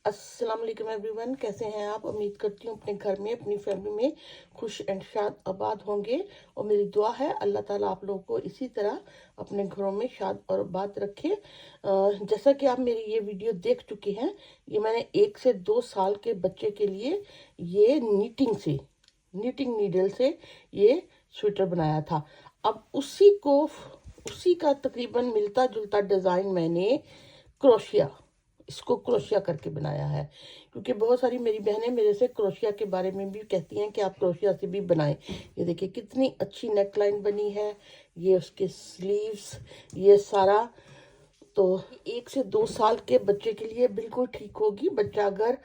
अस्सलाम वालेकुम एवरीवन, कैसे हैं आप। उम्मीद करती हूँ अपने घर में अपनी फैमिली में खुश एंड शाद आबाद होंगे। और मेरी दुआ है अल्लाह ताला आप लोगों को इसी तरह अपने घरों में शाद और आबाद रखे। जैसा कि आप मेरी ये वीडियो देख चुके हैं, ये मैंने 1 से 2 साल के बच्चे के लिए ये नीटिंग नीडल से ये स्वेटर बनाया था। अब उसी का तकरीबन मिलता जुलता डिज़ाइन मैंने इसको क्रोशिया करके बनाया है, क्योंकि बहुत सारी मेरी बहनें मेरे से क्रोशिया के बारे में भी कहती हैं कि आप क्रोशिया से भी बनाएं। ये देखिए कितनी अच्छी नेकलाइन बनी है, ये उसके स्लीव्स, ये सारा। तो 1 से 2 साल के बच्चे के लिए बिल्कुल ठीक होगी। बच्चा अगर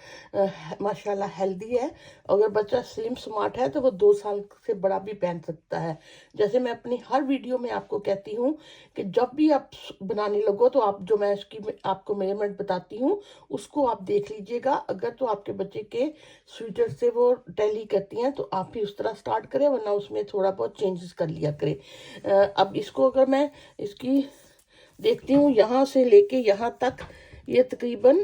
माशाल्लाह हेल्दी है, अगर बच्चा स्लिम स्मार्ट है तो वो 2 साल से बड़ा भी पहन सकता है। जैसे मैं अपनी हर वीडियो में आपको कहती हूँ कि जब भी आप बनाने लगो तो आप जो मैं इसकी आपको मेजरमेंट बताती हूँ उसको आप देख लीजिएगा। अगर तो आपके बच्चे के स्वेटर से वो टैली करती हैं तो आप भी उस तरह स्टार्ट करें, वरना उसमें थोड़ा बहुत चेंजेस कर लिया करें। अब इसको अगर मैं इसकी देखती हूँ यहाँ से लेके यहाँ तक, ये तकरीबन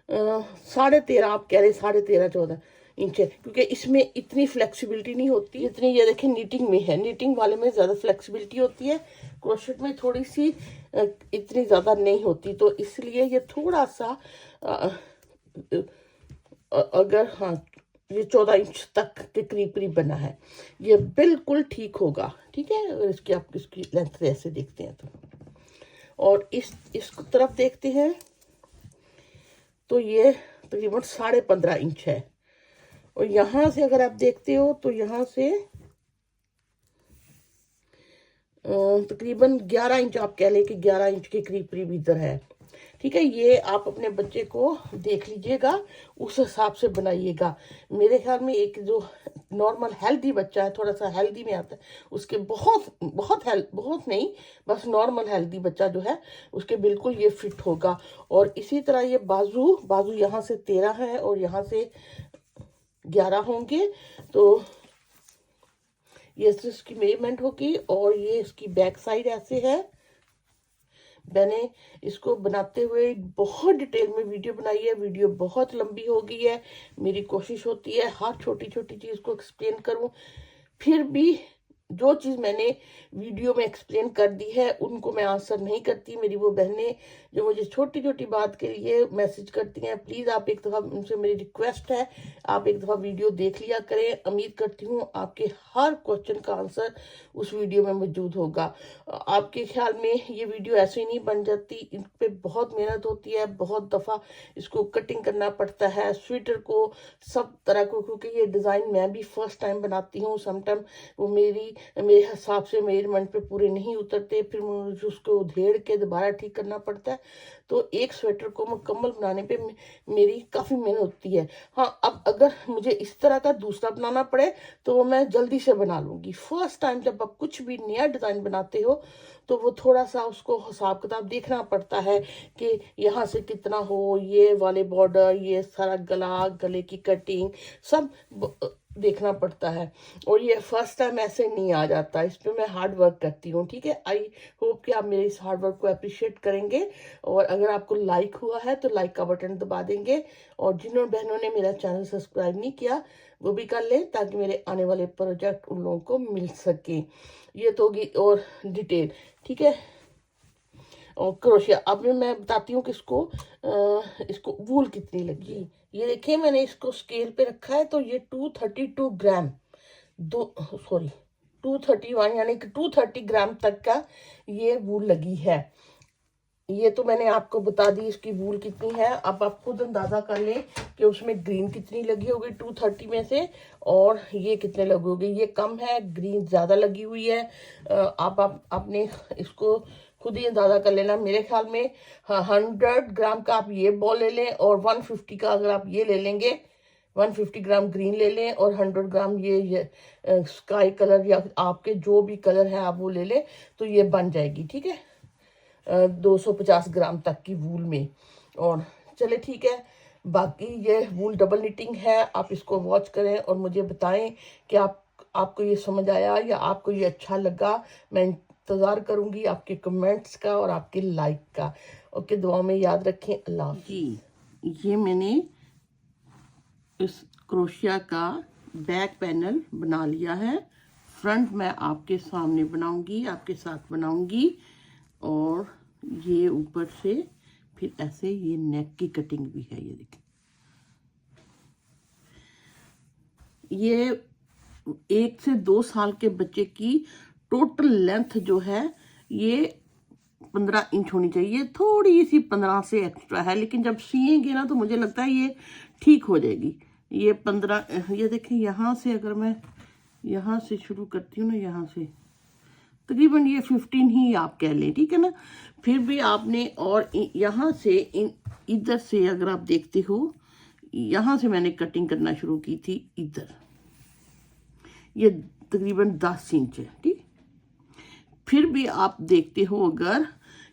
13.5, आप कह रहे 13.5-14 इंच है, क्योंकि इसमें इतनी फ्लेक्सिबिलिटी नहीं होती जितनी ये देखें नीटिंग में है। नीटिंग वाले में ज़्यादा फ्लेक्सिबिलिटी होती है, क्रोशेट में थोड़ी सी इतनी ज़्यादा नहीं होती। तो इसलिए ये थोड़ा सा अगर हाँ, ये 14 इंच तक के करीब बना है, ये बिल्कुल ठीक होगा। ठीक है, अगर इसकी लेंथ ऐसे देखते हैं तो, और इस तरफ देखते हैं तो ये तकरीबन 15.5 इंच है। और यहाँ से अगर आप देखते हो तो यहाँ से तकरीबन 11 इंच, आप कह लें कि 11 इंच के करीब इधर है। ठीक है, ये आप अपने बच्चे को देख लीजिएगा, उस हिसाब से बनाइएगा। मेरे ख्याल में एक जो नॉर्मल हेल्दी बच्चा है, थोड़ा सा हेल्दी में आता है, उसके बहुत नहीं, बस नॉर्मल हेल्दी बच्चा जो है उसके बिल्कुल ये फिट होगा। और इसी तरह ये बाजू यहाँ से 13 है और यहाँ से 11 होंगे। तो ये इसकी मेजरमेंट होगी। और ये इसकी बैक साइड ऐसे है। मैंने इसको बनाते हुए बहुत डिटेल में वीडियो बनाई है, वीडियो बहुत लंबी हो गई है। मेरी कोशिश होती है हर छोटी छोटी चीज़ को एक्सप्लेन करूं, फिर भी जो चीज़ मैंने वीडियो में एक्सप्लेन कर दी है उनको मैं आंसर नहीं करती। मेरी वो बहनें जो मुझे छोटी छोटी बात के लिए मैसेज करती हैं, प्लीज़ आप एक दफ़ा, उनसे मेरी रिक्वेस्ट है, आप एक दफ़ा वीडियो देख लिया करें। उम्मीद करती हूँ आपके हर क्वेश्चन का आंसर उस वीडियो में मौजूद होगा। आपके ख्याल में ये वीडियो ऐसे ही नहीं बन जाती, इन पर बहुत मेहनत होती है, बहुत दफ़ा इसको कटिंग करना पड़ता है स्वेटर को, सब तरह को, क्योंकि ये डिज़ाइन मैं भी फर्स्ट टाइम बनाती हूँ। समटाइम वो मेरे हिसाब से मेजरमेंट पे पूरे नहीं उतरते, फिर मुझे उसको उधेड़ के दोबारा ठीक करना पड़ता है। तो एक स्वेटर को मुकम्मल बनाने पे मेरी काफ़ी मेहनत होती है। हाँ, अब अगर मुझे इस तरह का दूसरा बनाना पड़े तो वो मैं जल्दी से बना लूँगी। फर्स्ट टाइम जब आप कुछ भी नया डिज़ाइन बनाते हो तो वो थोड़ा सा उसको हिसाब किताब देखना पड़ता है कि यहाँ से कितना हो, ये वाले बॉर्डर, ये सारा गले की कटिंग सब देखना पड़ता है। और ये फर्स्ट टाइम ऐसे नहीं आ जाता, इस पर मैं हार्ड वर्क करती हूँ। ठीक है, आई होप कि आप मेरे इस हार्ड वर्क को अप्रिशिएट करेंगे। और अगर आपको लाइक हुआ है तो लाइक का बटन दबा देंगे। और जिन बहनों ने मेरा चैनल सब्सक्राइब नहीं किया वो भी कर लें, ताकि मेरे आने वाले प्रोजेक्ट उन लोगों को मिल सके। ये तो होगी और डिटेल। ठीक है, और क्रोशिया अब मैं बताती हूँ कि इसको वूल कितनी लगी। ये देखिए, मैंने इसको स्केल पे रखा है तो ये 232 ग्राम, 231 यानी कि 230 ग्राम तक का ये वूल लगी है। ये तो मैंने आपको बता दी इसकी वूल कितनी है। अब आप खुद अंदाजा कर लें कि उसमें ग्रीन कितनी लगी होगी 230 में से, और ये कितने लगी होगी। ये कम है, ग्रीन ज़्यादा लगी हुई है। आपने इसको खुद ही अंदाजा कर लेना। मेरे ख्याल में 100 ग्राम का आप ये बॉल ले लें, और 150 का अगर आप ये ले लेंगे, 150 ग्राम ग्रीन ले लें और 100 ग्राम ये स्काई कलर या आपके जो भी कलर है आप वो ले लें, तो ये बन जाएगी। ठीक है, 250 ग्राम तक की वूल में। और चले ठीक है, बाकी ये वूल डबल निटिंग है। आप इसको वॉच करें और मुझे बताएं कि आपको ये समझ आया या आपको ये अच्छा लगा। मैं इंतज़ार करूंगी आपके कमेंट्स का और आपके लाइक का। ओके, दुआ में याद रखें। अल्लाह हाफ़िज़। जी, ये मैंने इस क्रोशिया का बैक पैनल बना लिया है। फ्रंट मैं आपके सामने बनाऊंगी, आपके साथ बनाऊंगी। और ये ऊपर से फिर ऐसे ये नेक की कटिंग भी है, ये देखिए। ये 1 से 2 साल के बच्चे की टोटल लेंथ जो है ये 15 इंच होनी चाहिए। थोड़ी सी 15 से एक्स्ट्रा है, लेकिन जब सिएंगे ना तो मुझे लगता है ये ठीक हो जाएगी। ये 15, ये देखें, यहाँ से अगर मैं यहाँ से शुरू करती हूँ ना, यहाँ से तकरीबन ये 15 ही आप कह लें, ठीक है ना। फिर भी आपने, और यहाँ से इधर से अगर आप देखते हो, यहाँ से मैंने कटिंग करना शुरू की थी इधर, ये तकरीबन 10 इंच है, ठीक। फिर भी आप देखते हो अगर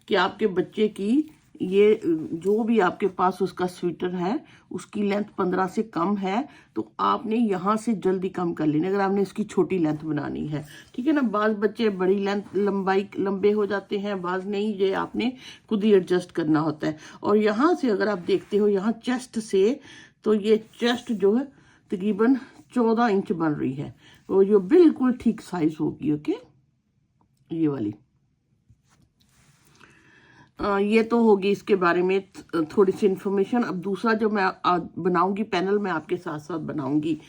कि आपके बच्चे की ये जो भी आपके पास उसका स्वेटर है उसकी लेंथ 15 से कम है, तो आपने यहाँ से जल्दी कम कर लेना अगर आपने इसकी छोटी लेंथ बनानी है, ठीक है ना। बाज़ बच्चे बड़ी लेंथ लंबे हो जाते हैं, बाज़ नहीं, ये आपने खुद ही एडजस्ट करना होता है। और यहाँ से अगर आप देखते हो यहाँ चेस्ट से, तो ये चेस्ट जो है तकरीबन 14 इंच बन रही है, और जो बिल्कुल ठीक साइज होगी। ओके, ये वाली ये तो होगी इसके बारे में थोड़ी सी इंफॉर्मेशन। अब दूसरा जो मैं बनाऊंगी पैनल, मैं आपके साथ साथ बनाऊंगी।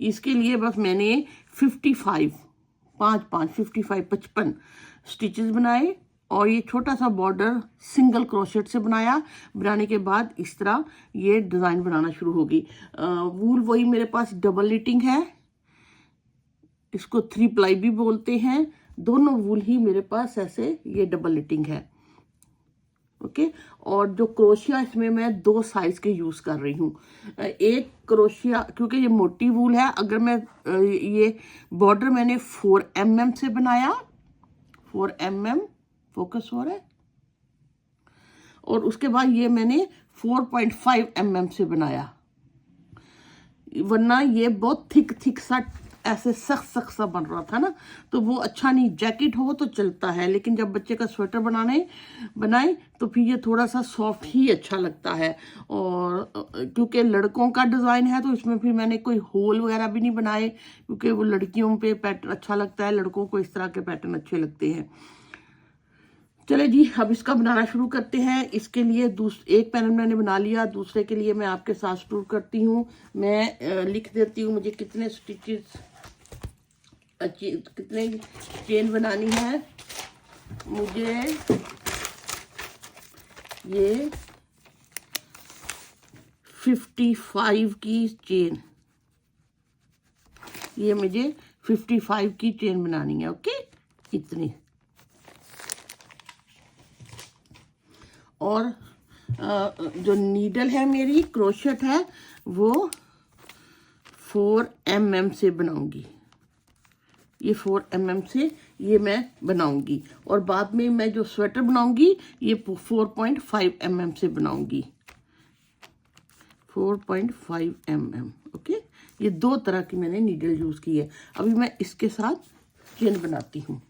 इसके लिए बस मैंने 55 स्टिचेस बनाए, और ये छोटा सा बॉर्डर सिंगल क्रोशेट से बनाया। बनाने के बाद इस तरह ये डिज़ाइन बनाना शुरू होगी। वूल वही मेरे पास डबल नीटिंग है, इसको 3 प्लाई भी बोलते हैं। दोनों वूल ही मेरे पास ऐसे ये डबल नीटिंग है। ओके, और जो क्रोशिया इसमें मैं 2 साइज के यूज कर रही हूँ। एक क्रोशिया, क्योंकि ये मोटी वूल है, अगर मैं ये बॉर्डर मैंने 4 mm से बनाया, 4 mm, फोकस हो रहा है, और उसके बाद ये मैंने 4.5 mm से बनाया, वरना ये बहुत थिक सा ऐसे सख्त सा बन रहा था ना, तो वो अच्छा नहीं। जैकेट हो तो चलता है, लेकिन जब बच्चे का स्वेटर बनाए तो फिर ये थोड़ा सा सॉफ्ट ही अच्छा लगता है। और क्योंकि लड़कों का डिज़ाइन है तो इसमें फिर मैंने कोई होल वगैरह भी नहीं बनाए, क्योंकि वो लड़कियों पे पैटर्न अच्छा लगता है, लड़कों को इस तरह के पैटर्न अच्छे लगते हैं। चले जी, अब इसका बनाना शुरू करते हैं। इसके लिए एक पैनल मैंने बना लिया, दूसरे के लिए मैं आपके साथ शुरू करती हूँ। मैं लिख देती हूँ मुझे कितने स्टिचेस, कितने चेन बनानी है। मुझे ये 55 की चेन, ये मुझे 55 की चेन बनानी है। ओके, इतनी। और जो नीडल है मेरी, क्रोशेट है, वो 4 mm से बनाऊंगी। ये 4 mm से ये मैं बनाऊंगी, और बाद में मैं जो स्वेटर बनाऊंगी ये 4.5 mm से बनाऊंगी। 4.5 mm। ओके, ये 2 तरह की मैंने नीडल यूज की है। अभी मैं इसके साथ चेन बनाती हूँ।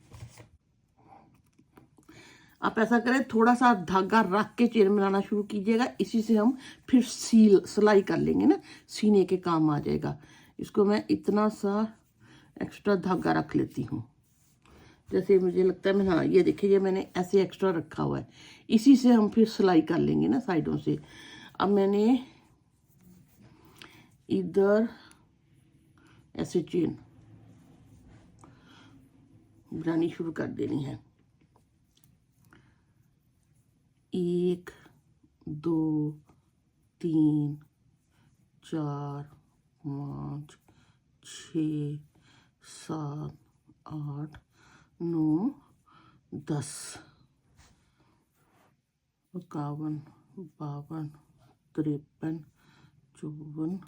आप ऐसा करें, थोड़ा सा धागा रख के चेन बनाना शुरू कीजिएगा, इसी से हम फिर सिलाई कर लेंगे ना, सीने के काम आ जाएगा। इसको मैं इतना सा एक्स्ट्रा धागा रख लेती हूँ, जैसे मुझे लगता है। मैं, हाँ, ये देखिए, ये मैंने ऐसे एक्स्ट्रा रखा हुआ है, इसी से हम फिर सिलाई कर लेंगे ना साइडों से। अब मैंने इधर ऐसे चेन बनानी शुरू कर देनी है। 1 2 3 4 5 6 7 8 9 10 51 52 53 54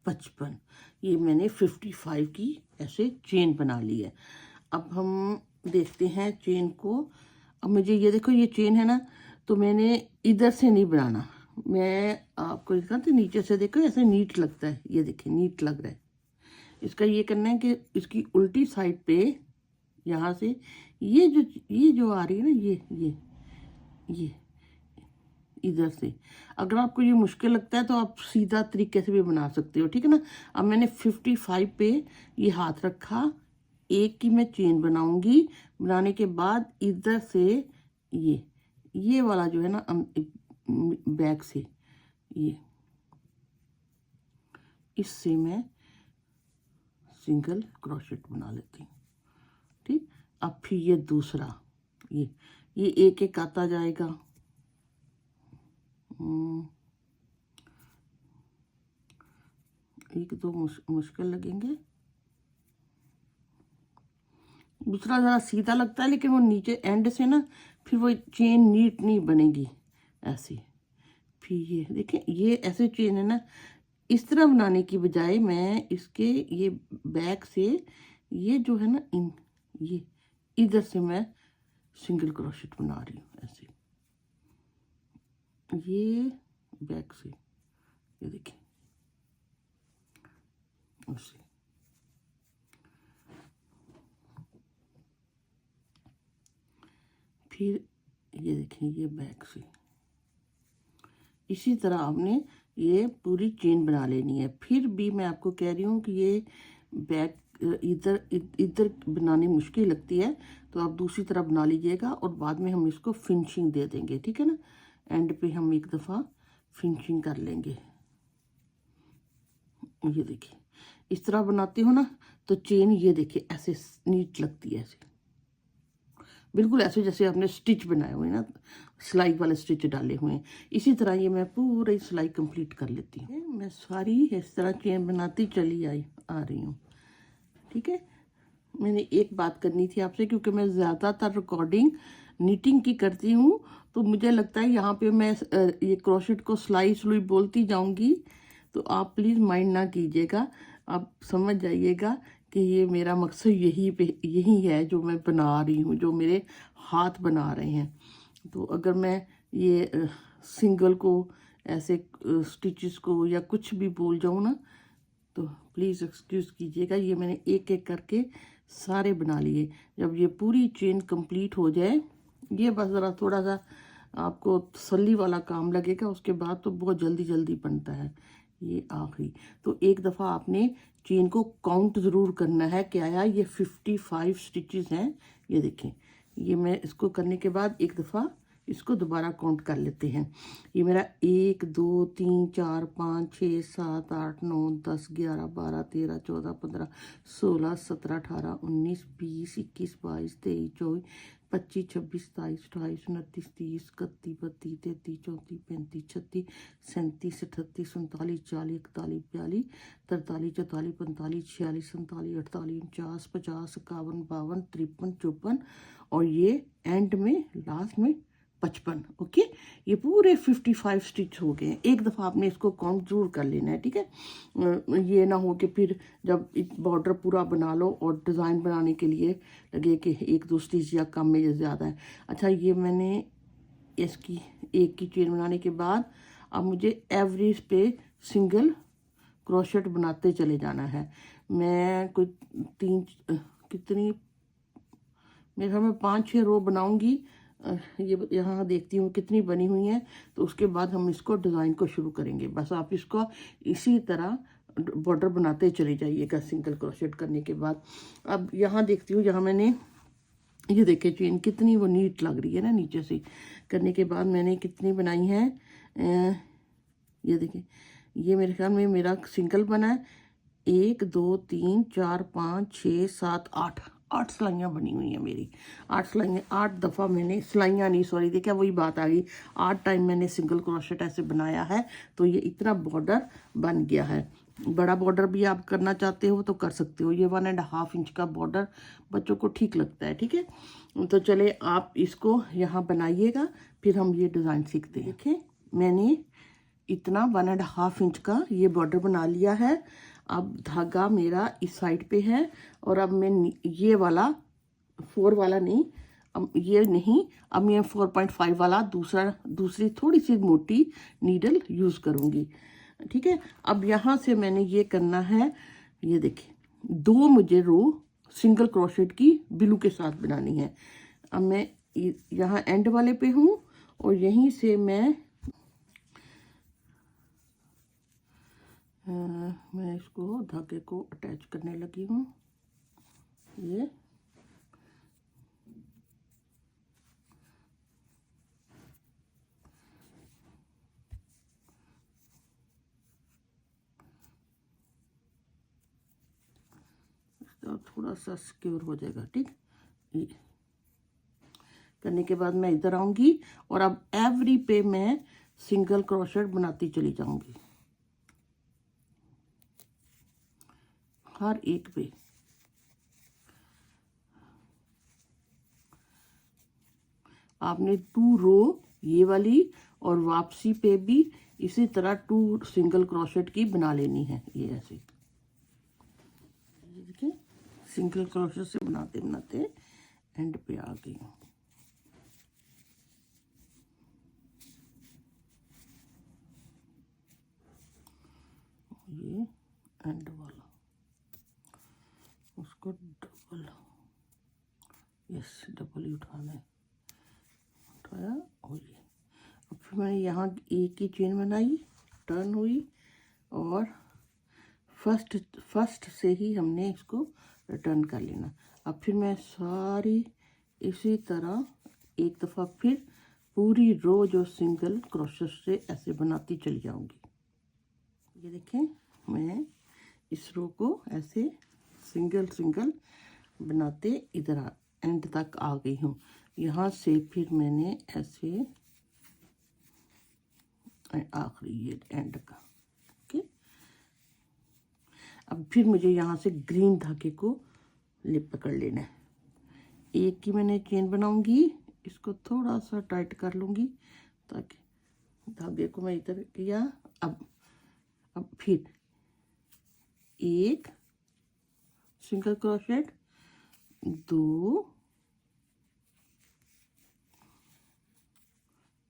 55। ये मैंने 55 की ऐसे चेन बना ली है। अब हम देखते हैं चेन को। अब मुझे ये देखो, ये चेन है ना, तो मैंने इधर से नहीं बनाना, मैं आपको दिखाती, नीचे से देखो, ऐसे नीट लगता है। ये देखिए, नीट लग रहा है। इसका ये करना है कि इसकी उल्टी साइड पे यहाँ से ये जो आ रही है ना, ये इधर से। अगर आपको ये मुश्किल लगता है तो आप सीधा तरीके से भी बना सकते हो, ठीक है ना। अब मैंने 55 पे ये हाथ रखा, एक की मैं चेन बनाऊंगी, बनाने के बाद इधर से ये वाला जो है ना बैक से ये इससे मैं सिंगल क्रोशेट बना लेती हूँ, ठीक। अब फिर ये दूसरा ये एक एक आता जाएगा। एक दो मुश्किल लगेंगे, दूसरा ज़रा सीधा लगता है, लेकिन वो नीचे एंड से ना फिर वो चेन नीट नहीं बनेगी ऐसे। फिर ये देखिए, ये ऐसे चेन है ना, इस तरह बनाने की बजाय मैं इसके ये बैक से ये जो है ना ये इधर से मैं सिंगल क्रोशेट बना रही हूँ ऐसे, ये बैक से, ये देखिए ऐसे। फिर ये देखिए, ये बैक से इसी तरह आपने ये पूरी चेन बना लेनी है। फिर भी मैं आपको कह रही हूँ कि ये बैक इधर बनानी मुश्किल लगती है, तो आप दूसरी तरफ बना लीजिएगा और बाद में हम इसको फिनिशिंग दे देंगे, ठीक है ना। एंड पे हम एक दफ़ा फिनिशिंग कर लेंगे। ये देखिए, इस तरह बनाती हो ना तो चेन ये देखिए ऐसे नीट लगती है, ऐसे बिल्कुल ऐसे जैसे आपने स्टिच बनाए हुए ना, सिलाई वाले स्टिच डाले हुए हैं। इसी तरह ये मैं पूरी सिलाई कंप्लीट कर लेती हूँ। मैं सारी इस तरह चेन बनाती चली आ रही हूँ, ठीक है। मैंने एक बात करनी थी आपसे, क्योंकि मैं ज़्यादातर रिकॉर्डिंग नीटिंग की करती हूँ, तो मुझे लगता है यहाँ पे मैं ये क्रोशेट को सिलाई सुलाई बोलती जाऊँगी, तो आप प्लीज़ माइंड ना कीजिएगा। आप समझ जाइएगा कि ये मेरा मकसद यही है जो मैं बना रही हूँ, जो मेरे हाथ बना रहे हैं। तो अगर मैं ये सिंगल को ऐसे स्टिचेस को या कुछ भी बोल जाऊँ ना, तो प्लीज़ एक्सक्यूज़ कीजिएगा। ये मैंने एक एक करके सारे बना लिए। जब ये पूरी चेन कंप्लीट हो जाए, ये बस ज़रा थोड़ा सा आपको तसल्ली वाला काम लगेगा, उसके बाद तो बहुत जल्दी जल्दी बनता है। ये आखिरी, तो एक दफ़ा आपने चेन को काउंट ज़रूर करना है कि आया ये 55 स्टिचेस हैं। ये देखें, ये मैं इसको करने के बाद एक दफ़ा इसको दोबारा काउंट कर लेते हैं। ये मेरा 1 2 3 4 5 6 7 8 9 10 11 12 13 14 15 16 17 18 19 20 21 22 23 24 25 26 27 28 29 30 31 32 33 34 35 36 37 38 39 40 41 42 43 44 45 46 47 48 49 50 51 52 53 54 और ये एंड में लास्ट में 55। ओके, ये पूरे 55 स्टिच हो गए। एक दफ़ा आपने इसको काउंट जरूर कर लेना है, ठीक है। ये ना हो कि फिर जब बॉर्डर पूरा बना लो और डिज़ाइन बनाने के लिए लगे कि एक दो स्टिच या कम में या ज़्यादा है। अच्छा, ये मैंने इसकी एक की चेन बनाने के बाद अब मुझे एवरेज पे सिंगल क्रोशेट बनाते चले जाना है। मैं कोई कितनी, मेरे ख्याल में 5-6 रो बनाऊंगी। ये यहाँ देखती हूँ कितनी बनी हुई हैं, तो उसके बाद हम इसको डिज़ाइन को शुरू करेंगे। बस आप इसको इसी तरह बॉर्डर बनाते चले जाइएगा सिंगल क्रोशेट करने के बाद। अब यहाँ देखती हूँ, यहाँ मैंने ये देखे चेन कितनी वो नीट लग रही है ना, नीचे से करने के बाद मैंने कितनी बनाई है। ये देखिए, ये मेरे ख्याल में मेरा सिंगल बना है 1 2 3 4 5 6 7 8 सिलाइयाँ बनी हुई हैं मेरी। 8 सिलाइयाँ, 8 दफ़ा मैंने सिलाइयाँ नहीं, सॉरी, देखिए वही बात आ गई, 8 टाइम मैंने सिंगल क्रोशेट ऐसे बनाया है, तो ये इतना बॉर्डर बन गया है। बड़ा बॉर्डर भी आप करना चाहते हो तो कर सकते हो। ये 1.5 इंच का बॉर्डर बच्चों को ठीक लगता है, ठीक है। तो चले आप इसको यहाँ बनाइएगा, फिर हम ये डिज़ाइन सीखते हैं। देखिए, मैंने इतना 1.5 इंच का ये बॉर्डर बना लिया है। अब धागा मेरा इस साइड पे है, और अब मैं ये वाला 4 वाला नहीं, अब ये नहीं, अब मैं 4.5 वाला दूसरी थोड़ी सी मोटी नीडल यूज़ करूँगी, ठीक है। अब यहाँ से मैंने ये करना है, ये देखिए 2 मुझे रो सिंगल क्रोशेट की ब्लू के साथ बनानी है। अब मैं यहाँ एंड वाले पे हूँ और यहीं से मैं मैं इसको धागे को अटैच करने लगी हूँ। ये थोड़ा सा सिक्योर हो जाएगा। ठीक, ये करने के बाद मैं इधर आऊंगी और अब एवरी पे मैं सिंगल क्रोशेट बनाती चली जाऊंगी, हर एक पे। आपने 2 रो ये वाली और वापसी पे भी इसी तरह 2 सिंगल क्रोशेट की बना लेनी है। ये ऐसे देखिए, सिंगल क्रोशेट से बनाते बनाते एंड पे आ गई हूँ। ये एंड वाला, उसको डबल, यस डबल ही उठाना है, उठाया। और ये अब फिर मैंने यहाँ एक ही चेन बनाई, टर्न हुई और फर्स्ट से ही हमने इसको रिटर्न कर लेना। अब फिर मैं सारी इसी तरह एक दफ़ा फिर पूरी रो जो सिंगल क्रोशेट से ऐसे बनाती चली जाऊंगी। ये देखें, मैं इस रो को ऐसे सिंगल सिंगल बनाते इधर एंड तक आ गई हूँ। यहाँ से फिर मैंने ऐसे आखिरी ये एंड का, ओके। अब फिर मुझे यहाँ से ग्रीन धागे को लिप पकड़ लेना है। एक की मैंने चेन बनाऊंगी, इसको थोड़ा सा टाइट कर लूंगी ताकि धागे को मैं इधर किया। अब फिर एक सिंगल क्रोशेट, 2,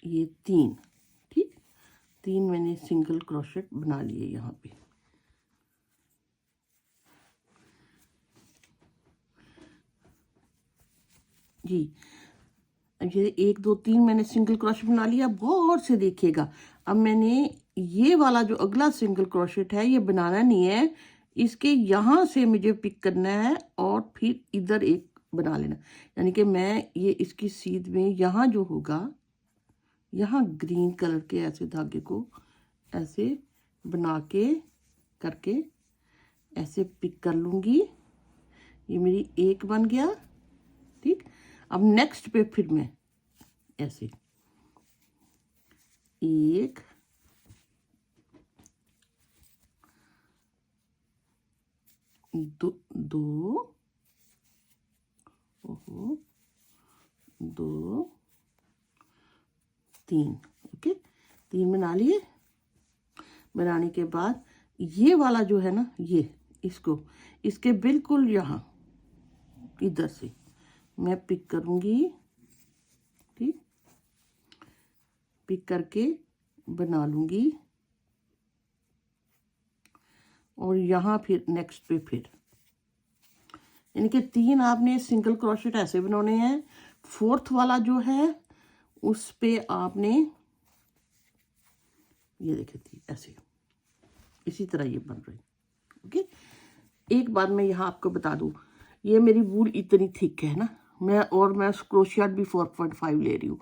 ये 3, ठीक, 3 मैंने सिंगल क्रोशेट बना लिए यहाँ पे। जी, ये 1 2 3 मैंने सिंगल क्रोशेट बना लिया। गौर से देखिएगा, अब मैंने ये वाला जो अगला सिंगल क्रोशेट है ये बनाना नहीं है, इसके यहाँ से मुझे पिक करना है और फिर इधर एक बना लेना। यानी कि मैं ये इसकी सीध में यहाँ जो होगा, यहाँ ग्रीन कलर के ऐसे धागे को ऐसे बना के करके ऐसे पिक कर लूँगी। ये मेरी एक बन गया, ठीक। अब नेक्स्ट पे फिर मैं ऐसे 1 2 2 3, ओके, 3 बना लिए। बनाने के बाद ये वाला जो है ना, ये इसको इसके बिल्कुल यहाँ इधर से मैं पिक करूंगी, ठीक, पिक करके बना लूंगी और यहाँ फिर नेक्स्ट पे फिर, यानी कि 3 आपने सिंगल क्रोशेट ऐसे बनाने हैं। 4th वाला जो है उस पे आपने ये देखे थी ऐसे, इसी तरह ये बन रही, ओके। एक बात मैं यहाँ आपको बता दूँ, ये मेरी वूल इतनी थिक है ना, मैं क्रोशिया भी 4.5 ले रही हूँ।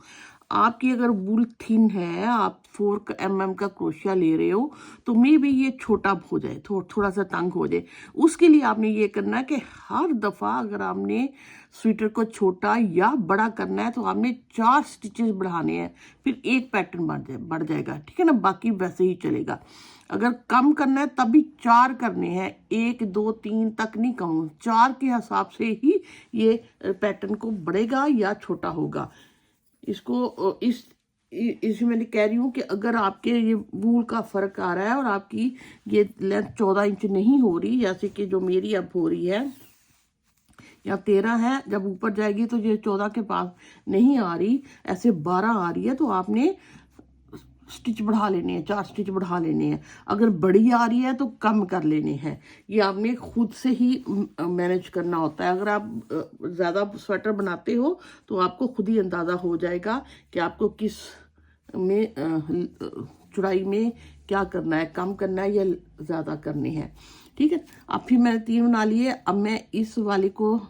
आपकी अगर वूल थिन है, आप 4 mm का क्रोशिया ले रहे हो, तो मे भी ये छोटा हो जाए, थोड़ा सा तंग हो जाए। उसके लिए आपने ये करना है कि हर दफ़ा अगर आपने स्वेटर को छोटा या बड़ा करना है तो आपने 4 स्टिचेस बढ़ाने हैं, फिर एक पैटर्न बढ़ जाएगा, ठीक है ना। बाकी वैसे ही चलेगा। अगर कम करना है तब भी 4 करने हैं, 1 2 3 तक नहीं कहूँ, 4 के हिसाब से ही ये पैटर्न को बढ़ेगा या छोटा होगा। इसको इसमें मैंने कह रही हूँ कि अगर आपके ये वूल का फ़र्क आ रहा है और आपकी ये लेंथ 14 इंच नहीं हो रही, जैसे कि जो मेरी अब हो रही है या 13 है, जब ऊपर जाएगी तो ये 14 के पास नहीं आ रही, ऐसे 12 आ रही है, तो आपने स्टिच बढ़ा लेने हैं, 4 स्टिच बढ़ा लेने हैं। अगर बड़ी आ रही है तो कम कर लेने हैं। ये आपने खुद से ही मैनेज करना होता है। अगर आप ज़्यादा स्वेटर बनाते हो तो आपको खुद ही अंदाज़ा हो जाएगा कि आपको किस में चौड़ाई में क्या करना है, कम करना है या ज़्यादा करने हैं। ठीक है, अब फिर मैंने 3 बना लिए। अब मैं इस वाले को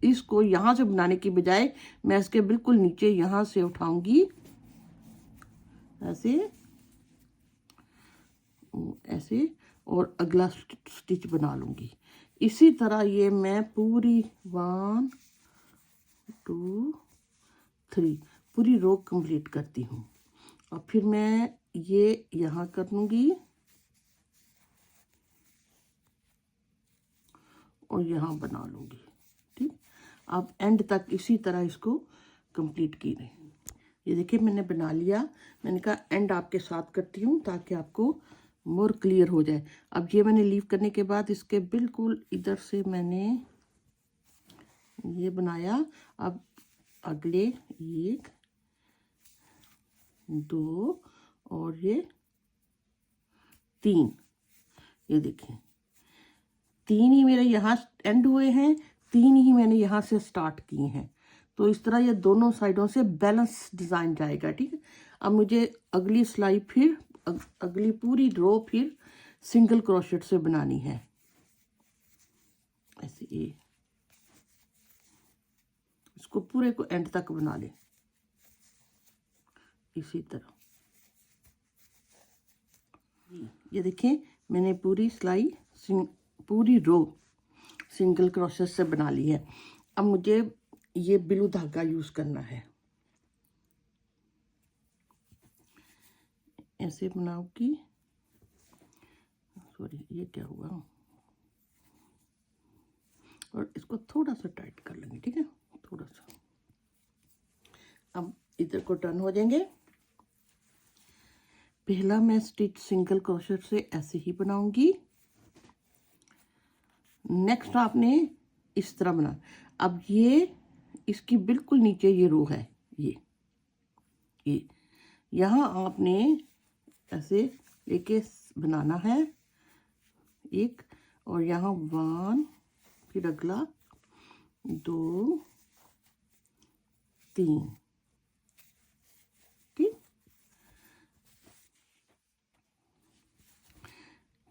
इसको यहाँ से बनाने की बजाय मैं इसके बिल्कुल नीचे यहाँ से उठाऊंगी, ऐसे ऐसे, और अगला स्टिच बना लूंगी। इसी तरह ये मैं पूरी 1 2 3 पूरी रो कंप्लीट करती हूँ। और फिर मैं ये यहाँ कर लूंगी और यहाँ बना लूंगी। ठीक, अब एंड तक इसी तरह इसको कंप्लीट की रही। ये देखिए मैंने बना लिया। मैंने कहा एंड आपके साथ करती हूँ ताकि आपको मोर क्लियर हो जाए। अब ये मैंने लीव करने के बाद इसके बिल्कुल इधर से मैंने ये बनाया। अब अगले 1 2 और ये 3, ये देखिए 3 ही मेरे यहाँ एंड हुए हैं, 3 ही मैंने यहाँ से स्टार्ट किए हैं। तो इस तरह ये दोनों साइडों से बैलेंस डिज़ाइन जाएगा। ठीक है, अब मुझे अगली सिलाई फिर अगली पूरी रो फिर सिंगल क्रोशेट से बनानी है। ऐसे ये इसको पूरे को एंड तक बना ले इसी तरह। ये देखिए मैंने पूरी सिलाई पूरी रो सिंगल क्रोशेट से बना ली है। अब मुझे ये ब्लू धागा यूज करना है। ऐसे बनाऊंगी, सॉरी ये क्या हुआ, और इसको थोड़ा सा टाइट कर लेंगे। ठीक है, थोड़ा सा। अब इधर को टर्न हो जाएंगे। पहला मैं स्टिच सिंगल क्रोशेट से ऐसे ही बनाऊंगी। नेक्स्ट आपने इस तरह बना। अब ये इसकी बिल्कुल नीचे ये रो है, ये यहाँ आपने ऐसे लेके बनाना है एक, और यहाँ 1, फिर अगला 2 3। ठीक,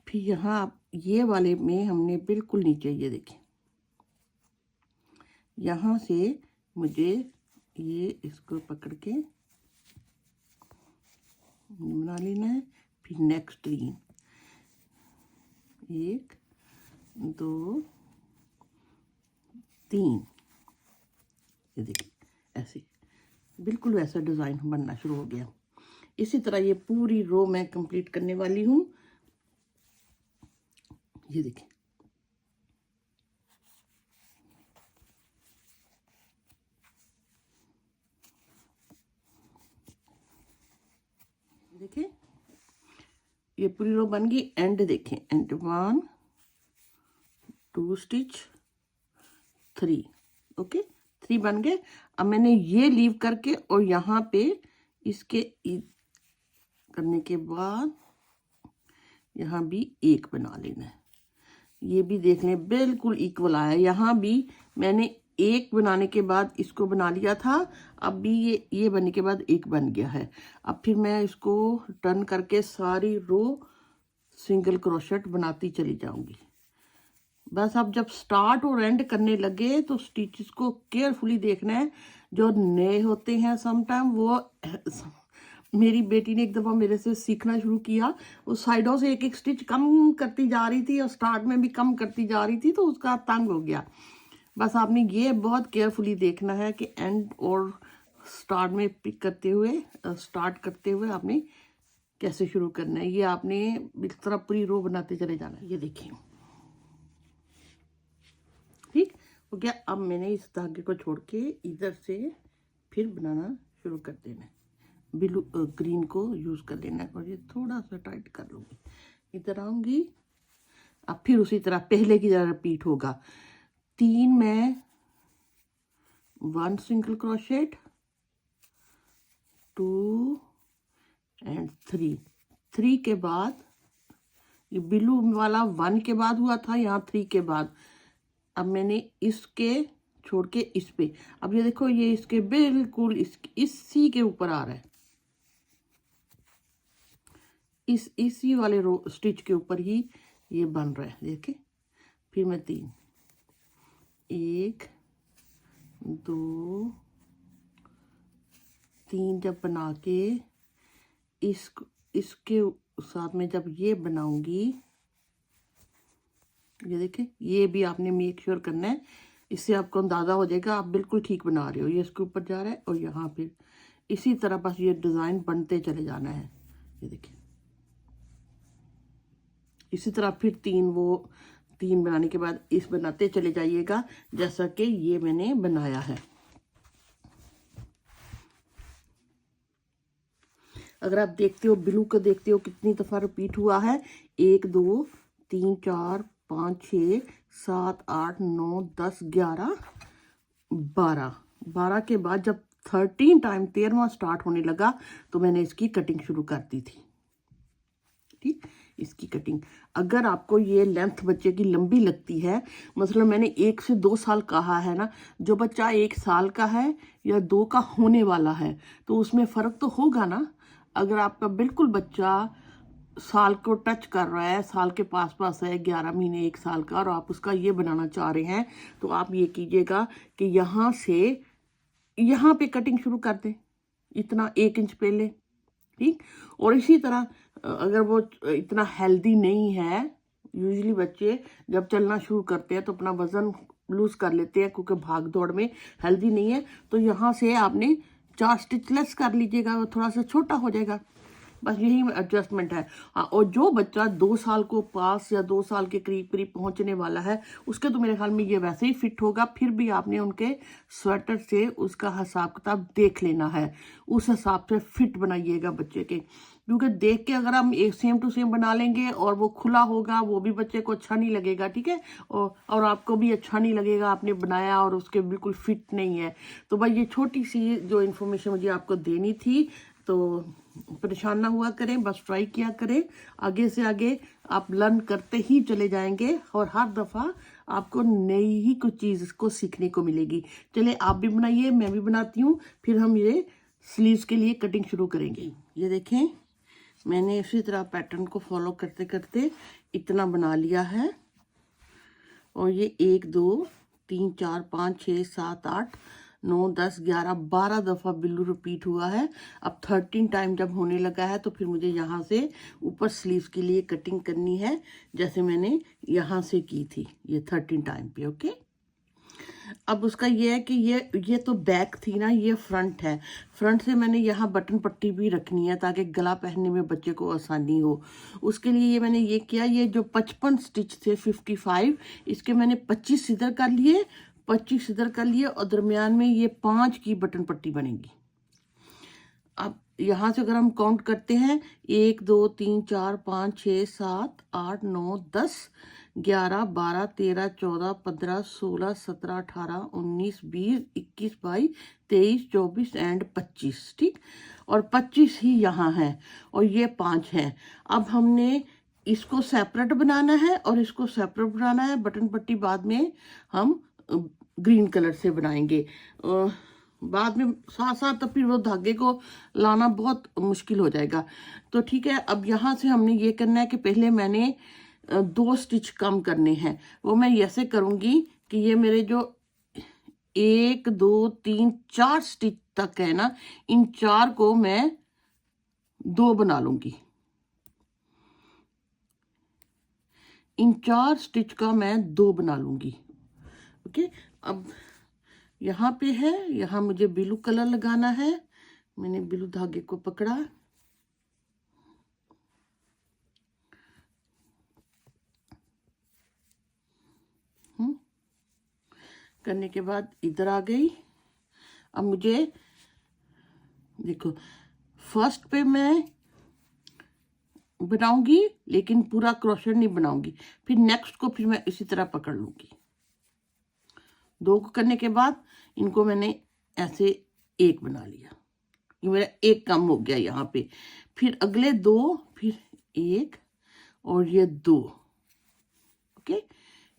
फिर यहाँ ये वाले में हमने बिल्कुल नीचे ये देखें, यहाँ से मुझे ये इसको पकड़ के बना लेना है। फिर नेक्स्ट 3, 1 2 3, ये देखिए ऐसे बिल्कुल वैसा डिज़ाइन बनना शुरू हो गया। इसी तरह ये पूरी रो मैं कंप्लीट करने वाली हूँ। ये देखिए देखिए ये पूरी रो बन गई। एंड देखें, एंड 1 2 स्टिच 3, ओके 3 बन गए। अब मैंने ये लीव करके और यहाँ पे इसके करने के बाद यहाँ भी 1 बना लेना है। ये भी देख लें बिल्कुल इक्वल आया। यहाँ भी मैंने 1 बनाने के बाद इसको बना लिया था, अब भी ये बनने के बाद 1 बन गया है। अब फिर मैं इसको टर्न करके सारी रो सिंगल क्रोशेट बनाती चली जाऊंगी। बस अब जब स्टार्ट और एंड करने लगे तो स्टिचेस को केयरफुली देखना है। जो नए होते हैं समटाइम वो मेरी बेटी ने एक दफ़ा मेरे से सीखना शुरू किया, वो साइडों से एक एक स्टिच कम करती जा रही थी और स्टार्ट में भी कम करती जा रही थी, तो उसका तंग हो गया। बस आपने ये बहुत केयरफुली देखना है कि एंड और स्टार्ट में पिक करते हुए स्टार्ट करते हुए आपने कैसे शुरू करना है। ये आपने इस तरह पूरी रो बनाते चले जाना है। ये देखिए ठीक हो गया। अब मैंने इस धागे को छोड़ के इधर से फिर बनाना शुरू कर देना है। ब्लू ग्रीन को यूज कर लेना है और ये थोड़ा सा टाइट कर लूंगी। इधर आऊंगी, अब फिर उसी तरह पहले की तरह रिपीट होगा। 3 में 1 सिंगल क्रोशेट, 2 एंड 3 के बाद ये ब्लू वाला 1 के बाद हुआ था, यहाँ 3 के बाद। अब मैंने इसके छोड़ के इस पे, अब ये देखो ये इसके बिल्कुल इसी के ऊपर आ रहा है। इसी वाले रो स्टिच के ऊपर ही ये बन रहा है, देखिए। फिर मैं 3, 1 2 3 जब बना के इसके साथ में जब ये बनाऊंगी, ये देखिए, ये भी आपने मेक श्योर करना है, इससे आपको अंदाजा हो जाएगा आप बिल्कुल ठीक बना रहे हो। ये इसके ऊपर जा रहा है और यहाँ फिर इसी तरह बस ये डिज़ाइन बनते चले जाना है। ये देखिए, इसी तरह फिर 3 बनाने के बाद इस बनाते चले जाइएगा जैसा कि ये मैंने बनाया है। अगर आप देखते हो ब्लू का, देखते हो कितनी दफ़ा रिपीट हुआ है, 1 2 3 4 5 6 7 8 9 10 11 12 के बाद जब 13 टाइम 13वां स्टार्ट होने लगा तो मैंने इसकी कटिंग शुरू कर दी थी। ठीक, इसकी कटिंग अगर आपको ये लेंथ बच्चे की लंबी लगती है, मतलब मैंने 1 से 2 साल कहा है ना, जो बच्चा 1 साल का है या 2 का होने वाला है तो उसमें फ़र्क तो होगा ना। अगर आपका बिल्कुल बच्चा साल को टच कर रहा है, साल के पास है, 11 महीने 1 साल का, और आप उसका ये बनाना चाह रहे हैं, तो आप ये कीजिएगा कि यहाँ से यहाँ पे कटिंग शुरू कर दें, इतना 1 इंच पहले। ठीक, और इसी तरह अगर वो इतना हेल्दी नहीं है, यूजुअली बच्चे जब चलना शुरू करते हैं तो अपना वजन लूज कर लेते हैं क्योंकि भाग दौड़ में हेल्दी नहीं है, तो यहाँ से आपने 4 स्टिच लेस कर लीजिएगा, वो थोड़ा सा छोटा हो जाएगा। बस यही एडजस्टमेंट है। हाँ, और जो बच्चा 2 साल को पास या 2 साल के करीब करीब पहुंचने वाला है, उसके तो मेरे ख्याल में ये वैसे ही फिट होगा। फिर भी आपने उनके स्वेटर से उसका हिसाब किताब देख लेना है, उस हिसाब से फिट बनाइएगा बच्चे के, क्योंकि देख के अगर हम एक सेम टू सेम बना लेंगे और वो खुला होगा, वो भी बच्चे को अच्छा नहीं लगेगा। ठीक है, और आपको भी अच्छा नहीं लगेगा, आपने बनाया और उसके बिल्कुल फिट नहीं है। तो भाई ये छोटी सी जो इन्फॉर्मेशन मुझे आपको देनी थी, तो परेशान ना हुआ करें, बस ट्राई किया करें। आगे से आगे आप लर्न करते ही चले जाएंगे और हर दफ़ा आपको नई ही कुछ चीज़ को सीखने को मिलेगी। चलिए आप भी बनाइए, मैं भी बनाती हूँ, फिर हम ये स्लीव्स के लिए कटिंग शुरू करेंगे। ये देखें, मैंने इसी तरह पैटर्न को फॉलो करते करते इतना बना लिया है, और ये 1 2 3 4 5 6 7 8 9 10 11 12 दफ़ा बिल्लू रिपीट हुआ है। अब 13 टाइम जब होने लगा है तो फिर मुझे यहाँ से ऊपर स्लीव्स के लिए कटिंग करनी है, जैसे मैंने यहाँ से की थी, ये 13 टाइम पे। ओके, अब उसका ये है कि ये तो बैक थी ना, ये फ्रंट है। फ्रंट से मैंने यहाँ बटन पट्टी भी रखनी है ताकि गला पहनने में बच्चे को आसानी हो। उसके लिए ये मैंने ये किया, ये जो 55 स्टिच थे 55, इसके मैंने 25 इधर कर लिए, 25 इधर कर लिए, और दरमियान में ये 5 की बटन पट्टी बनेगी। अब यहाँ से अगर हम काउंट करते हैं, 1 2 3 4 5 6 7 8 9 10 11 12 13 14 15 16 17 18 19 20 21 22 23 24 एंड 25। ठीक, और 25 ही यहाँ है और ये 5 है। अब हमने इसको सेपरेट बनाना है और इसको सेपरेट बनाना है। बटन पट्टी बाद में हम ग्रीन कलर से बनाएंगे, बाद में साथ साथ, तो फिर वो धागे को लाना बहुत मुश्किल हो जाएगा। तो ठीक है, अब यहाँ से हमने ये करना है कि पहले मैंने 2 स्टिच कम करने हैं। वो मैं ऐसे करूँगी कि ये मेरे जो 1 2 3 4 स्टिच तक है ना, इन 4 को मैं 2 बना लूँगी। इन 4 स्टिच का मैं 2 बना लूँगी। ओके, अब यहाँ पे है, यहाँ मुझे ब्लू कलर लगाना है। मैंने ब्लू धागे को पकड़ा, करने के बाद इधर आ गई। अब मुझे देखो, फर्स्ट पे मैं बनाऊंगी लेकिन पूरा क्रोशेट नहीं बनाऊंगी, फिर नेक्स्ट को फिर मैं इसी तरह पकड़ लूंगी। 2 को करने के बाद इनको मैंने ऐसे 1 बना लिया, ये मेरा 1 कम हो गया यहाँ पे। फिर अगले 2, फिर 1 और ये 2। ओके,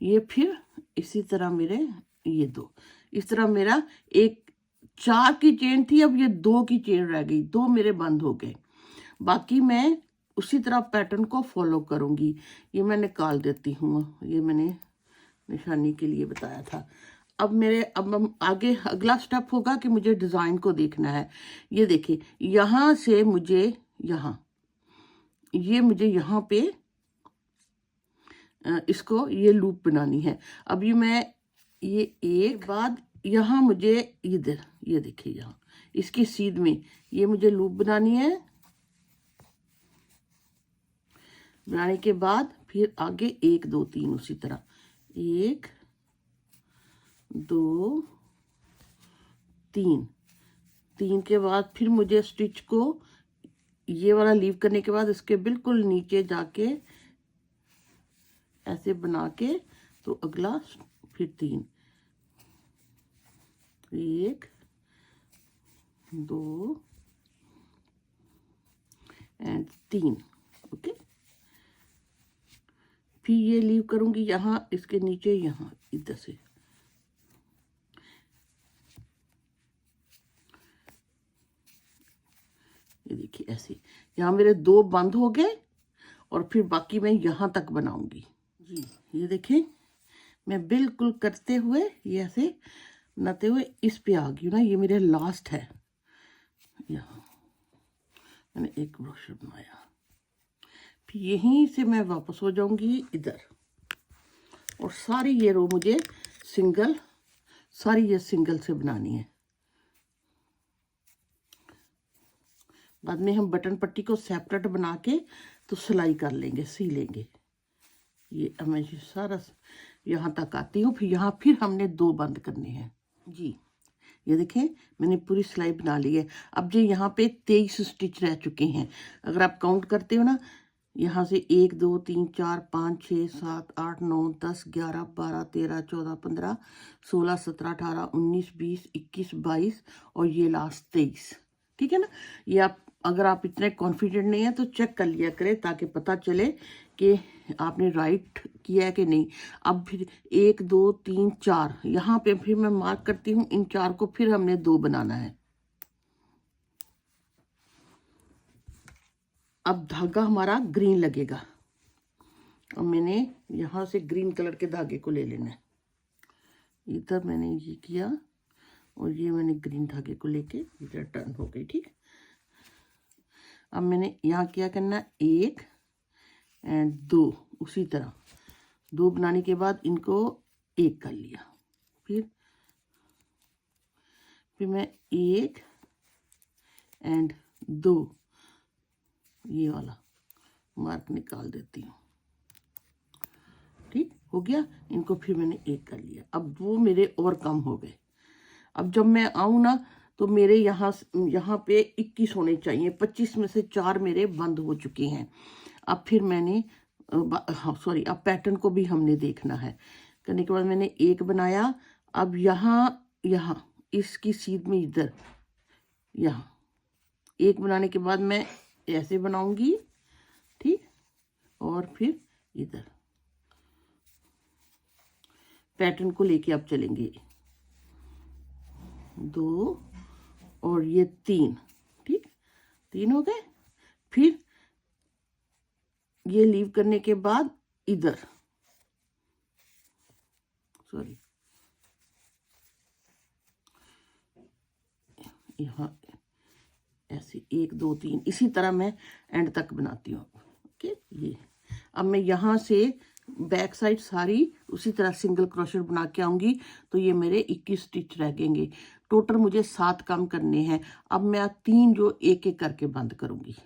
ये फिर इसी तरह मेरे ये 2, इस तरह मेरा 4 की चेन थी, अब ये 2 की चेन रह गई, 2 मेरे बंद हो गए। बाकी मैं उसी तरह पैटर्न को फॉलो करूँगी। ये मैं निकाल देती हूँ, ये मैंने निशानी के लिए बताया था। अब हम आगे अगला स्टेप होगा कि मुझे डिज़ाइन को देखना है। ये देखिए, यहाँ से मुझे मुझे यहाँ पे इसको ये लूप बनानी है। अभी मैं ये एक बाद यहाँ मुझे इधर ये देखिए, यहाँ इसकी सीध में ये मुझे लूप बनानी है। बनाने के बाद फिर आगे 1 2 3 उसी तरह 1 2 3 3 के बाद फिर मुझे स्टिच को ये वाला लीव करने के बाद इसके बिल्कुल नीचे जाके ऐसे बना के तो अगला फिर 3 1 2 एंड 3। ओके, फिर ये लीव करूंगी यहाँ इसके नीचे, यहाँ इधर से ये देखिए ऐसे यहाँ मेरे 2 बंद हो गए और फिर बाकी मैं यहाँ तक बनाऊंगी जी। ये देखें, मैं बिल्कुल करते हुए ये ऐसे बनाते हुए इस पे आ गई ना, ये मेरे लास्ट है। यहाँ मैंने एक ब्रोशर बनाया, फिर यहीं से मैं वापस हो जाऊंगी इधर और सारी ये रो मुझे सारी ये सिंगल से बनानी है। बाद में हम बटन पट्टी को सेपरेट बना के तो सिलाई कर लेंगे, सी लेंगे। ये अब मैं सारा यहाँ तक आती हूँ, फिर यहाँ फिर हमने 2 बंद करने हैं जी। ये देखें, मैंने पूरी सिलाई बना ली है। अब जो यहाँ पे 23 स्टिच रह चुके हैं, अगर आप काउंट करते हो ना, यहाँ से 1 2 3 4 5 6 7 8 9 10 11 12 13 14 15 16 17 18 19 20 21 22 और ये लास्ट 23। ठीक है ना। ये आप अगर आप इतने कॉन्फिडेंट नहीं है तो चेक कर लिया करें ताकि पता चले कि आपने राइट किया है कि नहीं। अब फिर 1 2 3 4 यहाँ पे फिर मैं मार्क करती हूँ, इन 4 को फिर हमने 2 बनाना है। अब धागा हमारा ग्रीन लगेगा और मैंने यहाँ से ग्रीन कलर के धागे को ले लेना है। इधर मैंने ये किया और ये मैंने ग्रीन धागे को लेके इधर टर्न हो गई। ठीक, अब मैंने यहाँ क्या करना, 1 एंड 2 उसी तरह 2 बनाने के बाद इनको 1 कर लिया। फिर मैं 1 एंड 2 ये वाला मार्क निकाल देती हूँ। ठीक हो गया, इनको फिर मैंने 1 कर लिया। अब वो मेरे और कम हो गए। अब जब मैं आऊँ ना तो मेरे यहाँ पे 21 होने चाहिए, 25 में से 4 मेरे बंद हो चुके हैं। अब फिर मैंने अब पैटर्न को भी हमने देखना है। करने के बाद मैंने 1 बनाया। अब यहाँ इसकी सीध में इधर यहाँ 1 बनाने के बाद मैं ऐसे बनाऊंगी। ठीक, और फिर इधर पैटर्न को लेके अब चलेंगे 2 और ये 3। ठीक, 3 हो गए। फिर ये लीव करने के बाद इधर यहाँ ऐसे 1 2 3 इसी तरह मैं एंड तक बनाती हूँ। ओके, ये अब मैं यहाँ से बैक साइड सारी उसी तरह सिंगल क्रोशेट बना के आऊंगी तो ये मेरे 21 स्टिच रह गएंगे। टोटल मुझे 7 काम करने हैं। अब मैं 3 जो 1 1 करके बंद करूंगी।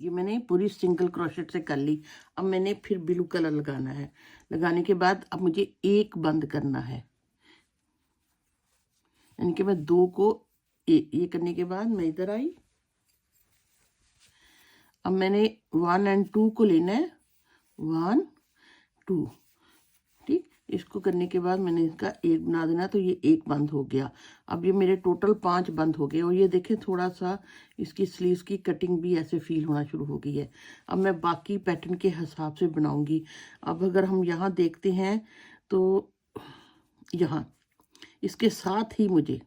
ये मैंने पूरी सिंगल क्रोशेट से कर ली। अब मैंने फिर ब्लू कलर लगाना है। लगाने के बाद अब मुझे 1 बंद करना है, यानी कि मैं 2 को ये करने के बाद मैं इधर आई। अब मैंने 1 एंड 2 को लेना है, 1 2। ठीक, इसको करने के बाद मैंने इसका 1 बना देना तो ये 1 बंद हो गया। अब ये मेरे टोटल 5 बंद हो गए और ये देखें थोड़ा सा इसकी स्लीव्स की कटिंग भी ऐसे फील होना शुरू हो गई है। अब मैं बाकी पैटर्न के हिसाब से बनाऊंगी। अब अगर हम यहाँ देखते हैं तो यहाँ इसके साथ ही मुझे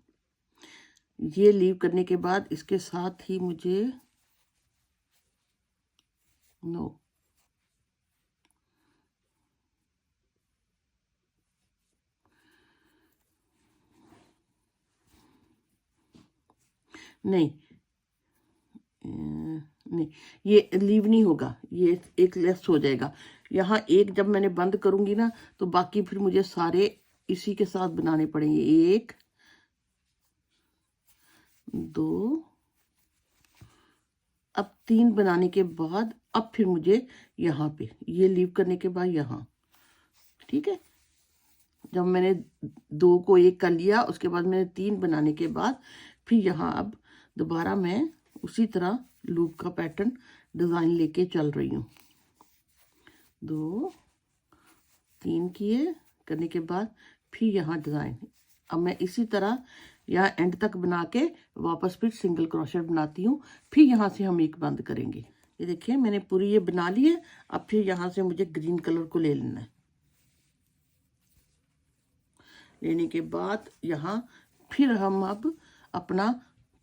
ये लीव करने के बाद इसके साथ ही मुझे नो, नहीं, नहीं, ये लीव नहीं होगा, ये एक लेस हो जाएगा। यहाँ एक जब मैंने बंद करूंगी ना, तो बाकी फिर मुझे सारे इसी के साथ बनाने पड़ेंगे। 1 2, अब 3 बनाने के बाद अब फिर मुझे यहाँ पे ये लीव करने के बाद यहाँ, ठीक है। जब मैंने 2 को 1 कर लिया, उसके बाद मैंने 3 बनाने के बाद फिर यहाँ अब दोबारा मैं उसी तरह लूप का पैटर्न डिज़ाइन लेके चल रही हूँ। 2 3 किए करने के बाद फिर यहाँ डिज़ाइन। अब मैं इसी तरह यहाँ एंड तक बना के वापस फिर सिंगल क्रोशेट बनाती हूँ। फिर यहाँ से हम एक बंद करेंगे। ये देखिए मैंने पूरी ये बना ली है। अब फिर यहाँ से मुझे ग्रीन कलर को ले लेना है। लेने के बाद यहाँ फिर हम अब अपना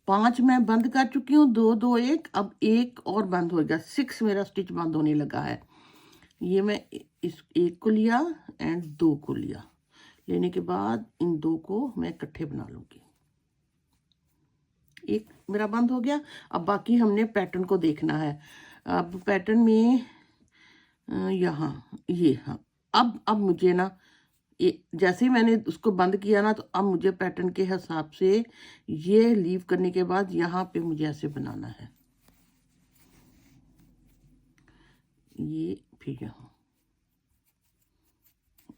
5 मैं बंद कर चुकी हूँ, 2 2 1, अब एक और बंद हो गया, 6 मेरा स्टिच बंद होने लगा है। ये मैं इस एक को लिया एंड 2 को लिया। लेने के बाद इन 2 को मैं इकट्ठे बना लूंगी। एक मेरा बंद हो गया। अब बाकी हमने पैटर्न को देखना है। अब पैटर्न में यहाँ ये, हाँ, अब मुझे ना जैसे ही मैंने उसको बंद किया ना, तो अब मुझे पैटर्न के हिसाब से ये लीव करने के बाद यहाँ पे मुझे ऐसे बनाना है। ये फिर यहाँ,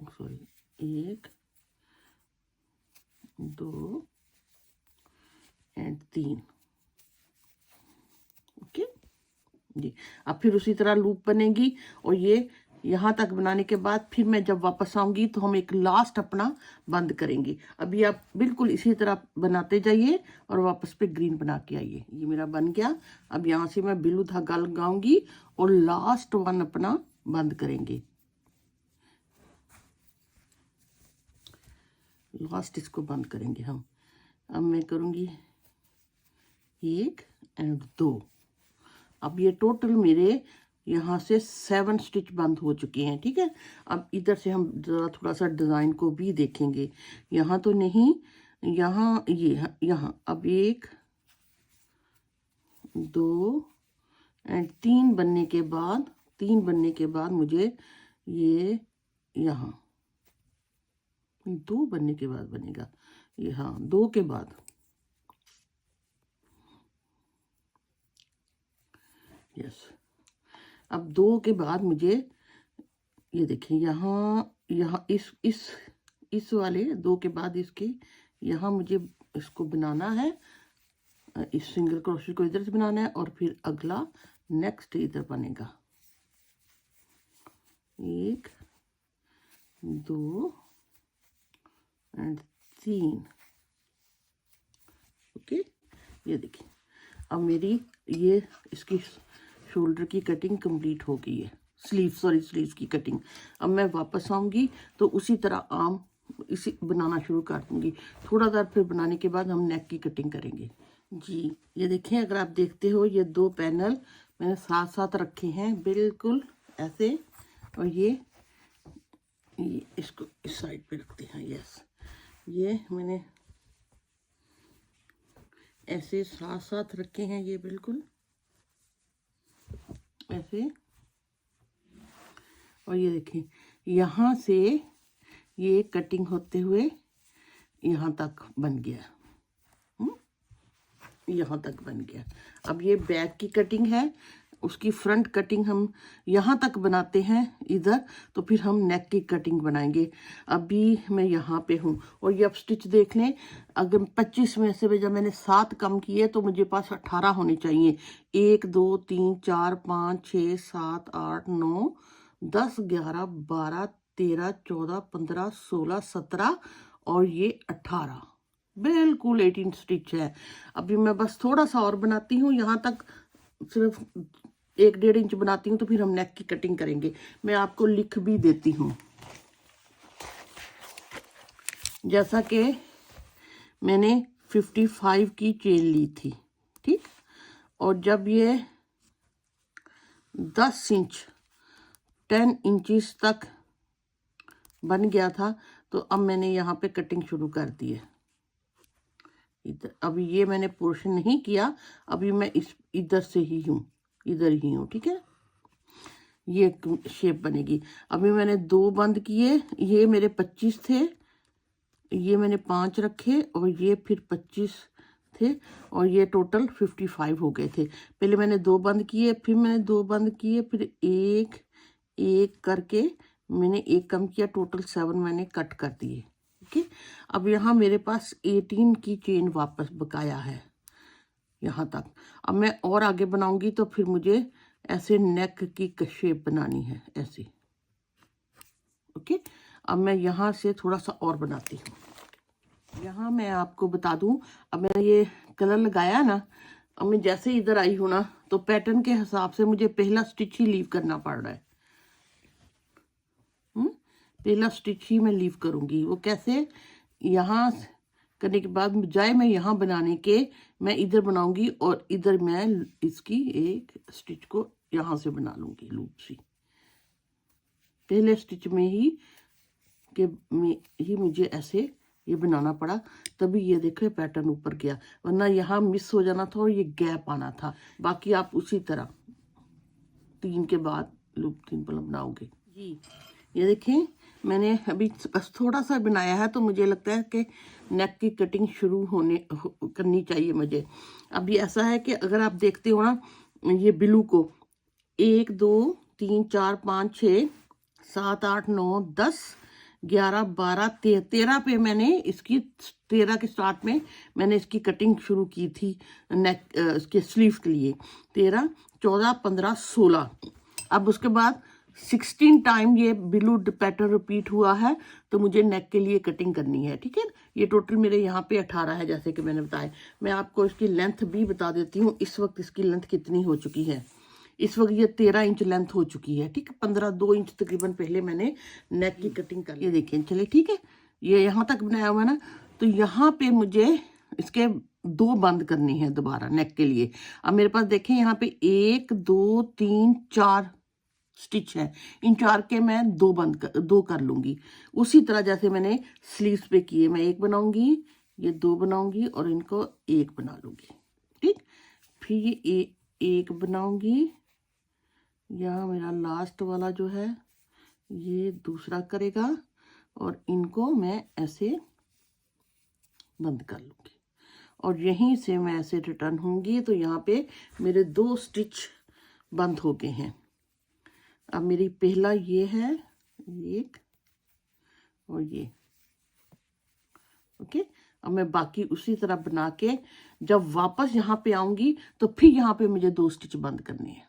सॉरी, 1 2 एंड 3, ओके जी। अब फिर उसी तरह लूप बनेगी और ये यहाँ तक बनाने के बाद फिर मैं जब वापस आऊंगी तो हम एक लास्ट अपना बंद करेंगे। अभी आप बिल्कुल इसी तरह बनाते जाइए और वापस पे ग्रीन बना के आइए। ये मेरा बन गया। अब यहाँ से मैं बिल्लू धागा लगाऊंगी और लास्ट वन अपना बंद करेंगे। लास्ट इसको बंद करेंगे हम। अब मैं करूंगी 1 एंड 2। अब ये टोटल मेरे यहाँ से 7 स्टिच बंद हो चुके हैं, ठीक है। अब इधर से हम थोड़ा सा डिज़ाइन को भी देखेंगे। यहाँ तो नहीं, यहाँ ये, यहाँ अब 1 2 एंड 3 बनने के बाद मुझे ये यहाँ 2 बनने के बाद बनेगा ये, हाँ, 2 के बाद यस। अब 2 के बाद मुझे ये देखिए यहाँ इस वाले 2 के बाद इसके यहाँ मुझे इसको बनाना है। इस सिंगल क्रोशेट को इधर से बनाना है और फिर अगला नेक्स्ट इधर बनेगा। 1 2 एंड 3, ओके। ये देखिए अब मेरी ये इसकी शोल्डर की कटिंग कंप्लीट हो गई है। स्लीव्स की कटिंग। अब मैं वापस आऊंगी तो उसी तरह आर्म इसी बनाना शुरू कर दूंगी। थोड़ा देर फिर बनाने के बाद हम नेक की कटिंग करेंगे जी। ये देखें, अगर आप देखते हो ये 2 पैनल मैंने साथ साथ रखे हैं बिल्कुल ऐसे, और ये इसको इस साइड पे रखते हैं। यस, ये मैंने ऐसे साथ साथ रखे हैं, ये बिल्कुल ऐसे। और ये देखें यहाँ से ये कटिंग होते हुए यहाँ तक बन गया, यहाँ तक बन गया। अब ये बैक की कटिंग है, उसकी फ्रंट कटिंग हम यहाँ तक बनाते हैं इधर, तो फिर हम नेक की कटिंग बनाएंगे। अभी मैं यहाँ पे हूँ और ये अब स्टिच देख लें। अगर 25 में से जब मैंने 7 कम किए तो मुझे पास 18 होने चाहिए। 1 2 3 4 5 6 7 8 9 10 11 12 13 14 15 16 17 और ये 18, बिल्कुल 18 स्टिच है। अभी मैं बस थोड़ा सा और बनाती हूँ, यहाँ तक सिर्फ 1-1.5 इंच बनाती हूँ, तो फिर हम नेक की कटिंग करेंगे। मैं आपको लिख भी देती हूँ। जैसा कि मैंने 55 की चेन ली थी, ठीक, और जब ये 10 इंच 10 इंचेस तक बन गया था, तो अब मैंने यहाँ पे कटिंग शुरू कर दी है। इधर अभी ये मैंने पोर्शन नहीं किया, अभी मैं इस इधर से ही हूँ, इधर ही हूँ, ठीक है। ये शेप बनेगी। अभी मैंने 2 बंद किए, ये मेरे 25 थे, ये मैंने 5 रखे और ये फिर 25 थे और ये टोटल 55 हो गए थे। पहले मैंने 2 बंद किए, फिर मैंने 2 बंद किए, फिर एक एक करके मैंने एक कम किया, टोटल 7 मैंने कट कर दिए। ओके, अब यहाँ मेरे पास 18 की चेन वापस बकाया है यहाँ तक। अब मैं और आगे बनाऊंगी तो फिर मुझे ऐसे नेक की शेप बनानी है, ऐसे। ओके, अब मैं यहाँ से थोड़ा सा और बनाती हूँ। यहाँ मैं आपको बता दूँ, अब मैंने ये कलर लगाया ना, अब मैं जैसे इधर आई हूँ ना, तो पैटर्न के हिसाब से मुझे पहला स्टिच ही लीव करना पड़ रहा है। पहला स्टिच ही मैं लीव करूँगी। वो कैसे, यहाँ करने के बाद बजाय मैं यहाँ बनाने के, मैं इधर बनाऊंगी और इधर मैं इसकी एक स्टिच को यहाँ से बना लूँगी लूप सी, पहले स्टिच में ही मुझे ऐसे ये बनाना पड़ा, तभी ये देखो पैटर्न ऊपर गया, वरना यहाँ मिस हो जाना था और ये गैप आना था। बाकी आप उसी तरह 3 के बाद लूप 3 बनाओगे जी। ये देखें, मैंने अभी बस थोड़ा सा बनाया है, तो मुझे लगता है कि नेक की कटिंग शुरू करनी चाहिए मुझे। अभी ऐसा है कि अगर आप देखते हो ना, ये ब्लू को 1 2 3 4 5 6 7 8 9 10 11 12 13 पे मैंने इसकी 13 के स्टार्ट में मैंने इसकी कटिंग शुरू की थी नेक इसके स्लीव के लिए। 13 14 15 16, अब उसके बाद 16 टाइम ये ब्लू पैटर्न रिपीट हुआ है, तो मुझे नेक के लिए कटिंग करनी है, ठीक है। ये टोटल मेरे यहाँ पे 18 है, जैसे कि मैंने बताया। मैं आपको इसकी लेंथ भी बता देती हूँ, इस वक्त इसकी लेंथ कितनी हो चुकी है। इस वक्त ये 13 इंच लेंथ हो चुकी है, ठीक है। 2 इंच तकरीबन पहले मैंने नेक की कटिंग कर, ये देखिए, चले ठीक है। ये यहाँ तक बनाया हुआ है ना, तो यहाँ पे मुझे इसके 2 बंद करनी है दोबारा नेक के लिए। अब मेरे पास देखें, यहाँ पे 1 2 3 4 स्टिच है, इन 4 के मैं 2 कर लूंगी, उसी तरह जैसे मैंने स्लीव्स पे किए। मैं 1 बनाऊंगी, ये 2 बनाऊंगी और इनको 1 बना लूंगी, ठीक। फिर ये एक बनाऊंगी, यहाँ मेरा लास्ट वाला जो है ये दूसरा करेगा और इनको मैं ऐसे बंद कर लूंगी और यहीं से मैं ऐसे रिटर्न होंगी, तो यहाँ पे मेरे 2 स्टिच बंद हो गए हैं। अब मेरी पहला ये है, एक और ये, ओके। अब मैं बाकी उसी तरह बना के जब वापस यहाँ पे आऊंगी तो फिर यहाँ पे मुझे 2 स्टिच बंद करने हैं।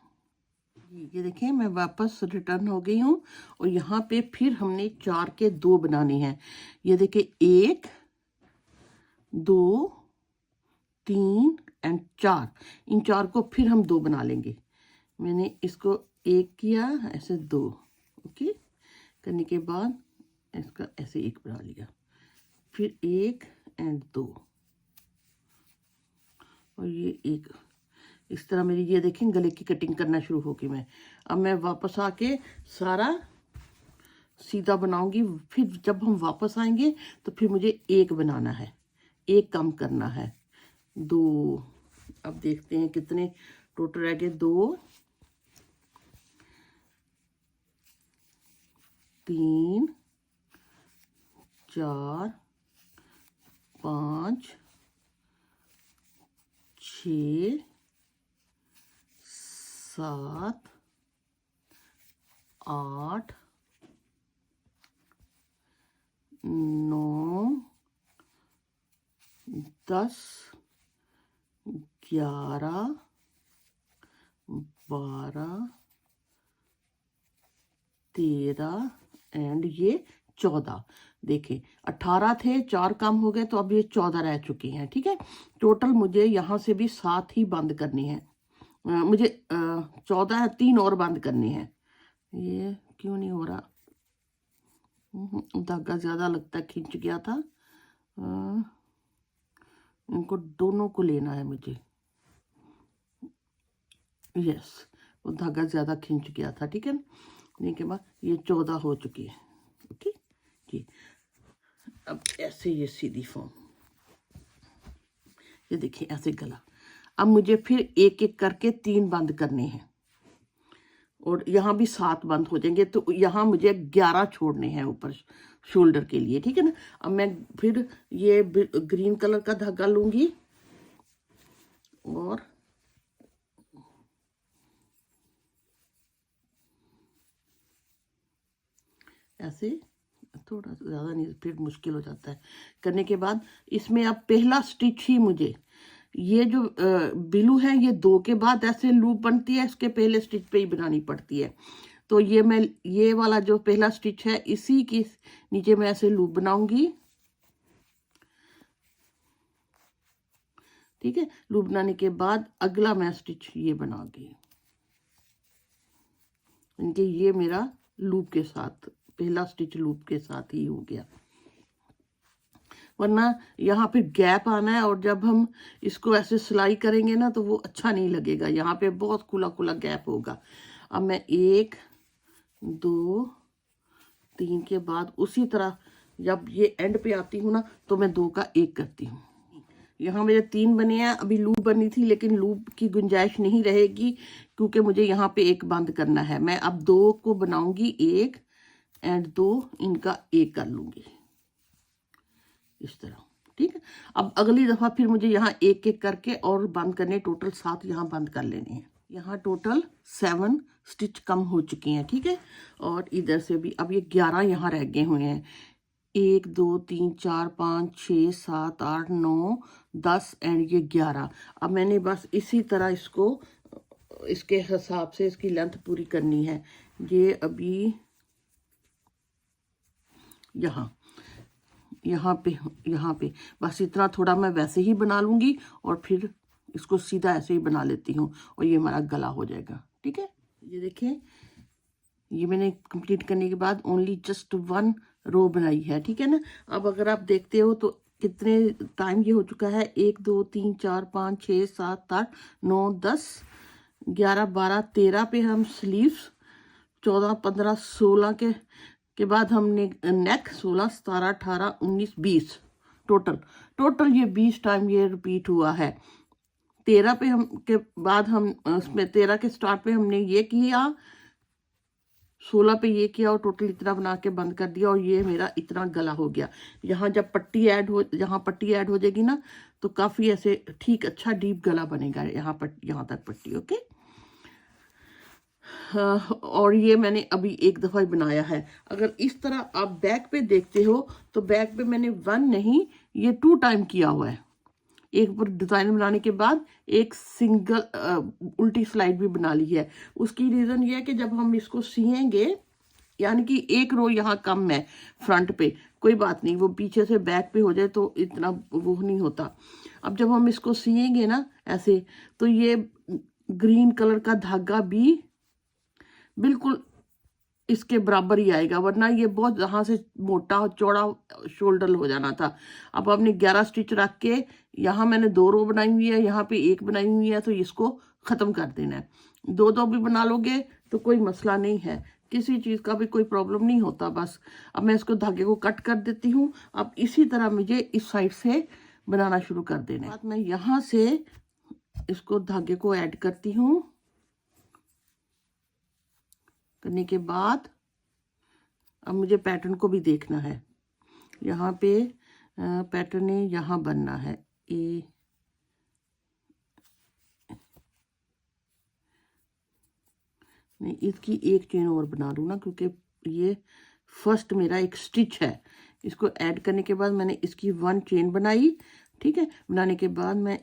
ये देखें, मैं वापस रिटर्न हो गई हूँ और यहाँ पे फिर हमने 4 के 2 बनाने हैं। ये देखें, 1 2 3 एंड 4, इन 4 को फिर हम 2 बना लेंगे। मैंने इसको 1 किया, ऐसे 2, ओके, करने के बाद इसका ऐसे 1 बना लिया, फिर 1 एंड 2 और ये 1, इस तरह मेरी ये देखें गले की कटिंग करना शुरू होगी मैं। अब मैं वापस आके सारा सीधा बनाऊंगी, फिर जब हम वापस आएंगे तो फिर मुझे 1 बनाना है, 1 कम करना है, 2। अब देखते हैं कितने टोटल रह गए, 2 3 4 5 6 7 8 9 10 11 12 13 एंड ये 14। देखें, 18 थे, 4 कम हो गए, तो अब ये 14 रह चुके हैं, ठीक है। टोटल मुझे यहाँ से भी 7 ही बंद करनी है, मुझे 14 3 और बंद करने हैं। ये क्यों नहीं हो रहा, धागा ज़्यादा लगता है, खिंच गया था। इनको दोनों को लेना है मुझे, यस। वो धागा ज़्यादा खिंच गया था। ठीक है, के बाद ये 14 हो चुकी है। ओके जी, अब ऐसे ये सीधी फॉर्म, ये देखिए ऐसे गला। अब मुझे फिर एक एक करके 3 बंद करने हैं और यहाँ भी 7 बंद हो जाएंगे, तो यहाँ मुझे 11 छोड़ने हैं ऊपर शोल्डर के लिए। ठीक है ना। अब मैं फिर ये ग्रीन कलर का धागा लूंगी और ऐसे, थोड़ा ज़्यादा नहीं, फिर मुश्किल हो जाता है करने के बाद। इसमें अब पहला स्टिच ही मुझे, ये जो बिलू है ये 2 के बाद ऐसे लूप बनती है, इसके पहले स्टिच पे ही बनानी पड़ती है। तो ये मैं, ये वाला जो पहला स्टिच है इसी के नीचे मैं ऐसे लूप बनाऊंगी। ठीक है, लूप बनाने के बाद अगला मैं स्टिच ये बनाऊंगी, इनके ये मेरा लूप के साथ, पहला स्टिच लूप के साथ ही हो गया, वरना यहाँ पे गैप आना है और जब हम इसको ऐसे सिलाई करेंगे ना तो वो अच्छा नहीं लगेगा, यहाँ पे बहुत खुला खुला गैप होगा। अब मैं 1 2 3 के बाद उसी तरह जब ये एंड पे आती हूँ ना तो मैं 2 का 1 करती हूँ। यहाँ मेरे 3 बने हैं, अभी लूप बनी थी लेकिन लूप की गुंजाइश नहीं रहेगी क्योंकि मुझे यहाँ पे 1 बंद करना है। मैं अब 2 को बनाऊंगी 1 एंड 2 इनका 1 कर लूंगी इस तरह। ठीक है, अब अगली दफा फिर मुझे यहाँ 1 1 करके और बंद करने, टोटल 7 यहाँ बंद कर लेने हैं। यहाँ टोटल 7 स्टिच कम हो चुकी हैं। ठीक है, और इधर से भी अब ये 11 यहाँ रह गए हुए हैं। 1 2 3 4 5 6 7 8 9 10 एंड ये 11। अब मैंने बस इसी तरह इसको, इसके हिसाब से इसकी लेंथ पूरी करनी है। ये अभी यहाँ पे बस इतना थोड़ा मैं वैसे ही बना लूंगी और फिर इसको सीधा ऐसे ही बना लेती हूँ और ये हमारा गला हो जाएगा। ठीक है, ये देखिए, ये मैंने कंप्लीट करने के बाद ओनली जस्ट 1 रो बनाई है। ठीक है ना। अब अगर आप देखते हो तो कितने टाइम ये हो चुका है, 1 2 3 4 5 6 7 8 9 10 11 12 13 पे हम स्लीव्स, 14 15 16 के बाद हमने नेक, 16 17 18 19 20, टोटल ये 20 टाइम ये रिपीट हुआ है। 13 पे हम के बाद हम उसमें 13 के स्टार्ट पे हमने ये किया, 16 पे ये किया और टोटल इतना बना के बंद कर दिया और ये मेरा इतना गला हो गया। यहाँ जब पट्टी ऐड हो जाएगी ना तो काफी ऐसे ठीक अच्छा डीप गला बनेगा। यहाँ तक पट्टी। ओके, और ये मैंने अभी एक दफा ही बनाया है। अगर इस तरह आप बैक पे देखते हो तो बैक पे मैंने 1 नहीं, ये 2 टाइम किया हुआ है। एक पर डिजाइन बनाने के बाद एक सिंगल उल्टी स्लाइड भी बना ली है। उसकी रीजन ये है कि जब हम इसको सिएंगे, यानी कि एक रो यहाँ कम है फ्रंट पे, कोई बात नहीं, वो पीछे से बैक पे हो जाए तो इतना वो नहीं होता। अब जब हम इसको सिएंगे ना ऐसे, तो ये ग्रीन कलर का धागा भी बिल्कुल इसके बराबर ही आएगा, वरना ये बहुत यहाँ से मोटा चौड़ा शोल्डर हो जाना था। अब आपने 11 स्टिच रख के यहाँ मैंने 2 रो बनाई हुई है, यहाँ पे 1 बनाई हुई है, तो इसको खत्म कर देना है। 2 भी बना लोगे तो कोई मसला नहीं है, किसी चीज का भी कोई प्रॉब्लम नहीं होता। बस अब मैं इसको धागे को कट कर देती हूँ। अब इसी तरह मुझे इस साइड से बनाना शुरू कर देना है। मैं यहाँ से इसको धागे को ऐड करती हूँ, करने के बाद अब मुझे पैटर्न को भी देखना है। यहाँ पे पैटर्न यहाँ बनना है, नहीं इसकी एक चेन और बना लूँ ना, क्योंकि ये फर्स्ट मेरा एक स्टिच है। इसको ऐड करने के बाद मैंने इसकी 1 चेन बनाई। ठीक है, बनाने के बाद मैं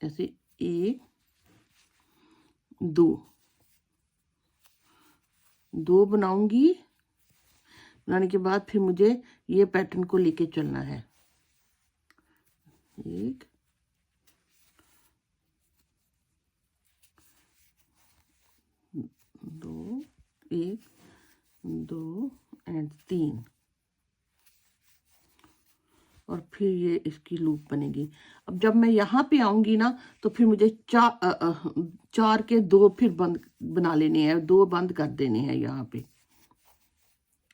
ऐसे 1 2 बनाऊंगी। बनाने के बाद फिर मुझे ये पैटर्न को लेके चलना है, 1 2 1 2 एंड 3। और फिर ये इसकी लूप बनेगी। अब जब मैं यहाँ पे आऊंगी ना तो फिर मुझे चार के 2 फिर बंद बना लेने हैं, 2 बंद कर देने हैं यहाँ पे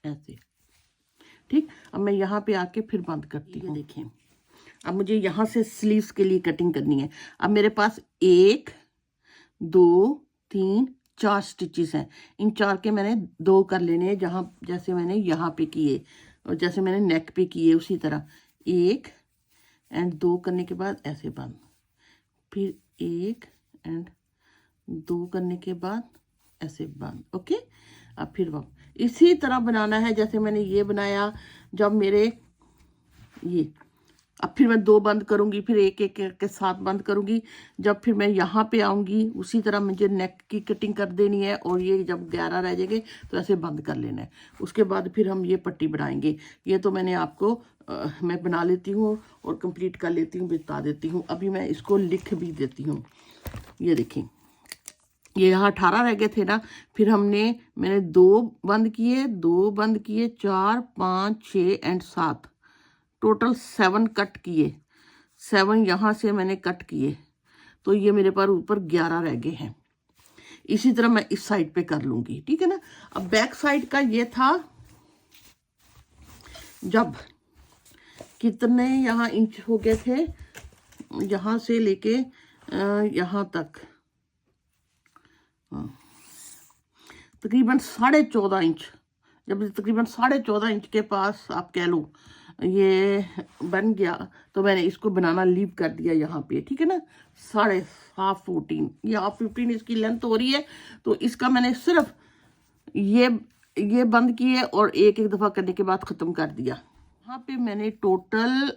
ऐसे। ठीक, अब मैं यहाँ पे आके फिर बंद करती हूँ। देखें, अब मुझे यहाँ से स्लीव्स के लिए कटिंग करनी है। अब मेरे पास 1 2 3 4 स्टिचेस हैं। इन 4 के मैंने 2 कर लेने हैं, जहाँ जैसे मैंने यहाँ पे किए और जैसे मैंने नेक पे किए उसी तरह 1 एंड 2 करने के बाद ऐसे बंद, फिर 1 एंड 2 करने के बाद ऐसे बंद। ओके, अब फिर वो इसी तरह बनाना है जैसे मैंने ये बनाया। जब मेरे ये, अब फिर मैं 2 बंद करूंगी, फिर एक एक के साथ बंद करूंगी। जब फिर मैं यहाँ पे आऊंगी उसी तरह मुझे नेक की कटिंग कर देनी है, और ये जब 11 रह जाएंगे तो ऐसे बंद कर लेना है। उसके बाद फिर हम ये पट्टी बनाएंगे। ये तो मैंने आपको मैं बना लेती हूँ और कंप्लीट कर लेती हूँ, बता देती हूँ। अभी मैं इसको लिख भी देती हूँ। ये देखें, ये यहाँ 18 रह गए थे ना, फिर मैंने 2 बंद किए, 2 बंद किए, 4 5 6 एंड 7, टोटल 7 कट किए। 7 यहाँ से मैंने कट किए, तो ये मेरे पास ऊपर 11 रह गए हैं। इसी तरह मैं इस साइड पे कर लूंगी, ठीक है ना। अब बैक साइड का ये था, जब कितने यहाँ इंच हो गए थे, यहाँ से लेके यहाँ तक तकरीबन 14.5 इंच। जब तकरीबन 14.5 इंच के पास आप कह लो ये बन गया, तो मैंने इसको बनाना लीव कर दिया यहाँ पे, ठीक है ना। 14.5 या 15 इसकी लेंथ हो रही है, तो इसका मैंने सिर्फ ये बंद किए और एक दफ़ा करने के बाद ख़त्म कर दिया। यहाँ पे मैंने टोटल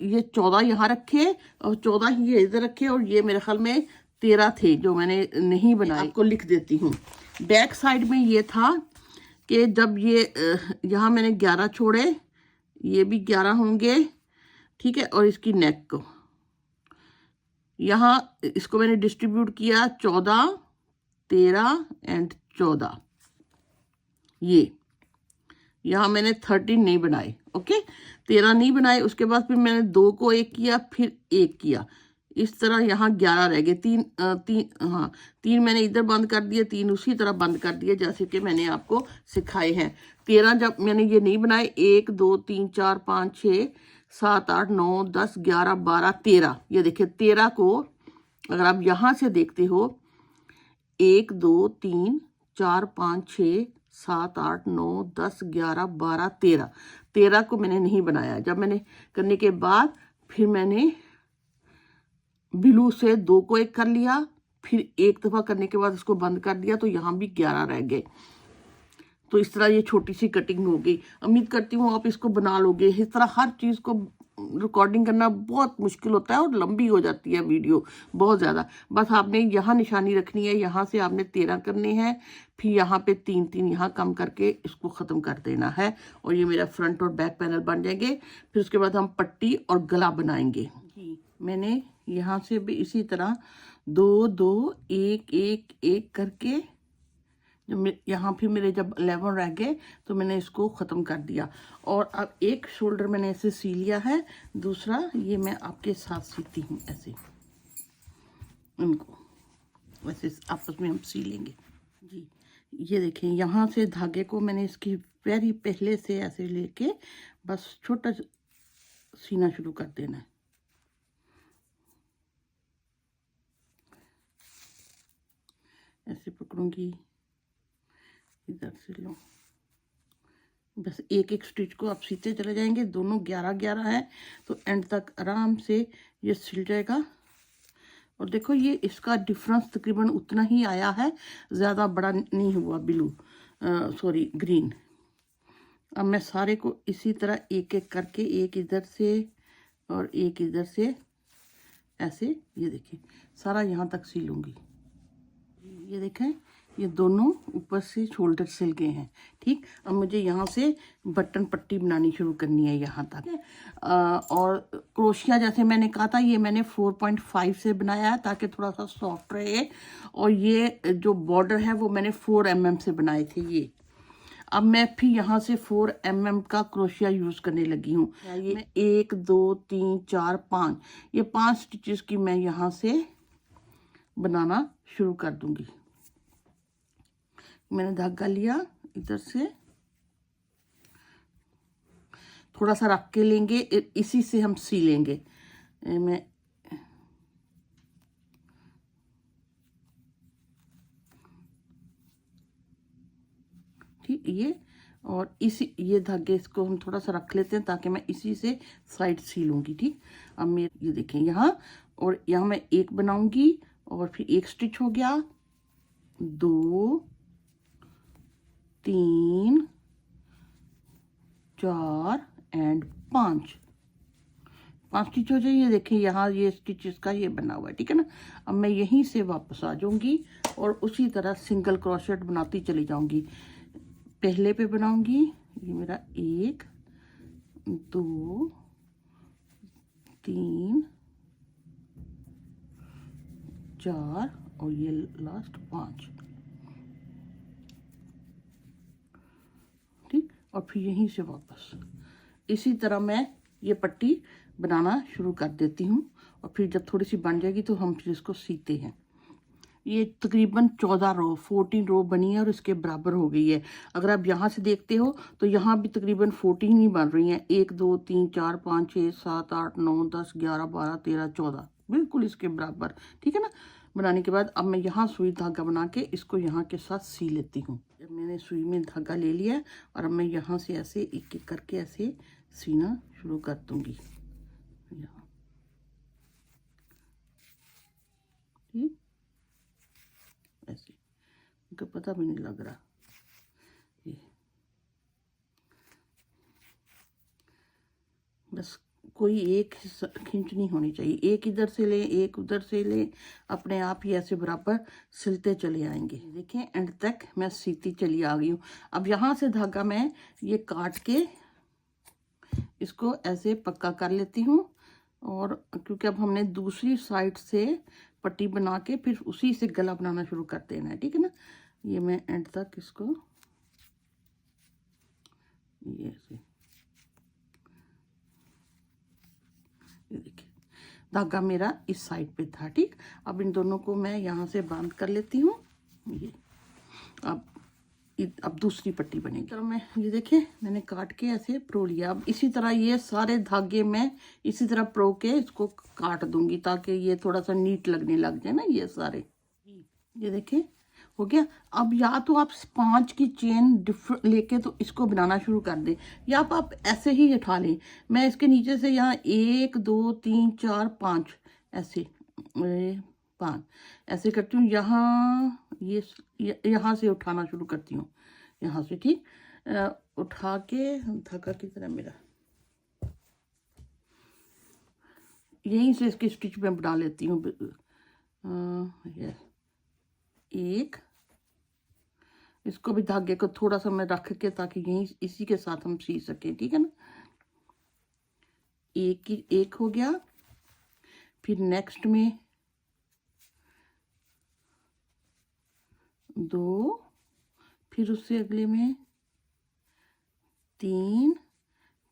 ये 14 यहाँ रखे और 14 ही ये इधर रखे, और ये मेरे ख्याल में 13 थे जो मैंने नहीं बनाए। आपको लिख देती हूँ। बैक साइड में ये था कि जब ये यहाँ मैंने 11 छोड़े, ये भी 11 होंगे, ठीक है। और इसकी नेक को यहाँ इसको मैंने डिस्ट्रीब्यूट किया 14 13 एंड 14। ये यहाँ मैंने 13 नहीं बनाए, ओके, 13 नहीं बनाए। उसके बाद फिर मैंने 2 को 1 किया, फिर 1 किया, इस तरह यहाँ 11 रह गए। 3 मैंने इधर बंद कर दिए, 3 उसी तरह बंद कर दिए जैसे कि मैंने आपको सिखाए हैं। 13 जब मैंने ये नहीं बनाए, 1 2 3 4 5 6 7 8 9 10 11 12 13। ये देखिए 13 को अगर आप यहाँ से देखते हो, 1 2 3 4 5 6 7 8 9 10 11 12 13। 13 को मैंने नहीं बनाया। जब मैंने करने के बाद फिर मैंने ब्लू से 2 को 1 कर लिया, फिर एक दफ़ा करने के बाद उसको बंद कर दिया, तो यहाँ भी 11 रह गए। तो इस तरह ये छोटी सी कटिंग हो गई। उम्मीद करती हूँ आप इसको बना लोगे। इस तरह हर चीज़ को रिकॉर्डिंग करना बहुत मुश्किल होता है और लंबी हो जाती है वीडियो बहुत ज़्यादा। बस आपने यहाँ निशानी रखनी है, यहाँ से आपने 13 करने हैं, फिर यहाँ पे 3 यहाँ कम करके इसको ख़त्म कर देना है, और ये मेरा फ्रंट और बैक पैनल बन जाएंगे। फिर उसके बाद हम पट्टी और गला बनाएंगे। मैंने यहाँ से भी इसी तरह 2 2 1 1 1 करके, जब यहाँ फिर मेरे जब 11 रह गए तो मैंने इसको ख़त्म कर दिया। और अब एक शोल्डर मैंने ऐसे सी लिया है, दूसरा ये मैं आपके साथ सीती हूँ ऐसे, इनको वैसे आपस में हम सी लेंगे जी। ये देखें, यहाँ से धागे को मैंने इसकी पैरी पहले से ऐसे लेके बस छोटा सीना शुरू कर देना है। ऐसे पकड़ूंगी, इधर से लो, बस एक एक स्टिच को आप सीते चले जाएंगे। दोनों 11 11 है, तो एंड तक आराम से ये सिल जाएगा। और देखो ये इसका डिफरेंस तकरीबन उतना ही आया है, ज़्यादा बड़ा नहीं हुआ ब्लू सॉरी ग्रीन। अब मैं सारे को इसी तरह एक एक करके, एक इधर से और एक इधर से ऐसे, ये देखिए सारा यहाँ तक सिलूंगी। ये देखें, ये दोनों ऊपर से शोल्डर सिल गए हैं, ठीक। अब मुझे यहाँ से बटन पट्टी बनानी शुरू करनी है यहाँ तक। और क्रोशिया जैसे मैंने कहा था, ये मैंने 4.5 से बनाया है ताकि थोड़ा सा सॉफ्ट रहे। और ये जो बॉर्डर है वो मैंने 4 mm से बनाए थे ये। अब मैं फिर यहाँ से 4 mm का क्रोशिया यूज करने लगी हूँ। ये 1 2 3 4 5, ये 5 स्टिचेस की मैं यहाँ से बनाना शुरू कर दूंगी। मैंने धागा लिया, इधर से थोड़ा सा रख के लेंगे, इसी से हम सी लेंगे। मैं ठीक ये, और इसी ये धागे इसको हम थोड़ा सा रख लेते हैं ताकि मैं इसी से साइड सी लूँगी। ठीक, अब मैं ये देखें यहाँ, और यहाँ मैं एक बनाऊंगी और फिर एक स्टिच हो गया, 2 3 4 एंड 5 स्टिच हो जाए। ये देखें यहाँ ये स्टिच इसका ये बना हुआ है, ठीक है ना। अब मैं यहीं से वापस आ जाऊंगी और उसी तरह सिंगल क्रोशेट बनाती चली जाऊंगी। पहले पे बनाऊंगी, ये मेरा 1 2 3 4 और ये लास्ट 5, ठीक। और फिर यहीं से वापस इसी तरह मैं ये पट्टी बनाना शुरू कर देती हूँ, और फिर जब थोड़ी सी बन जाएगी तो हम फिर इसको सीते हैं। ये तकरीबन 14 रो बनी है और इसके बराबर हो गई है। अगर आप यहाँ से देखते हो तो यहाँ भी तकरीबन 14 ही बन रही हैं। 1 2 3 4 5 6 7 8 9 10 11 12 13 14 बिल्कुल इसके बराबर, ठीक है ना। बनाने के बाद अब मैं यहाँ सुई धागा बना के इसको यहाँ के साथ सी लेती हूँ। जब मैंने सुई में धागा ले लिया और अब मैं यहाँ से ऐसे एक एक करके ऐसे सीना शुरू कर दूंगी यहाँ, ठीक ऐसे, उनको पता भी नहीं लग रहा। ये बस कोई एक खींच नहीं होनी चाहिए, एक इधर से ले एक उधर से ले, अपने आप ही ऐसे बराबर सिलते चले आएंगे। देखें एंड तक मैं सीती चली आ गई हूँ। अब यहाँ से धागा मैं ये काट के इसको ऐसे पक्का कर लेती हूँ, और क्योंकि अब हमने दूसरी साइड से पट्टी बना के फिर उसी से गला बनाना शुरू कर देना है, ठीक है ना। ये मैं एंड तक इसको ये ऐसे, ये देखिए धागा मेरा इस साइड पे था, ठीक। अब इन दोनों को मैं यहाँ से बांध कर लेती हूँ। ये अब दूसरी पट्टी बनेगी। तरह मैं ये देखें मैंने काट के ऐसे प्रो लिया। अब इसी तरह ये सारे धागे मैं इसी तरह प्रो के इसको काट दूंगी ताकि ये थोड़ा सा नीट लगने लग जाए ना ये सारे। ये देखें हो गया। अब या तो आप 5 की चेन डिफरेंट लेके तो इसको बनाना शुरू कर दें, या आप ऐसे ही उठा लें। मैं इसके नीचे से यहाँ 1 2 3 4 5 ऐसे 5 ऐसे करती हूँ। यहाँ ये यहाँ से उठाना शुरू करती हूँ, यहाँ से, ठीक। उठा के धागा की तरह मेरा यहीं से इसकी स्टिच में बना लेती हूँ। एक इसको भी धागे को थोड़ा सा मैं रख के ताकि यहीं इसी के साथ हम सी सकें, ठीक है ना। एक हो गया, फिर नेक्स्ट में 2, फिर उससे अगले में 3,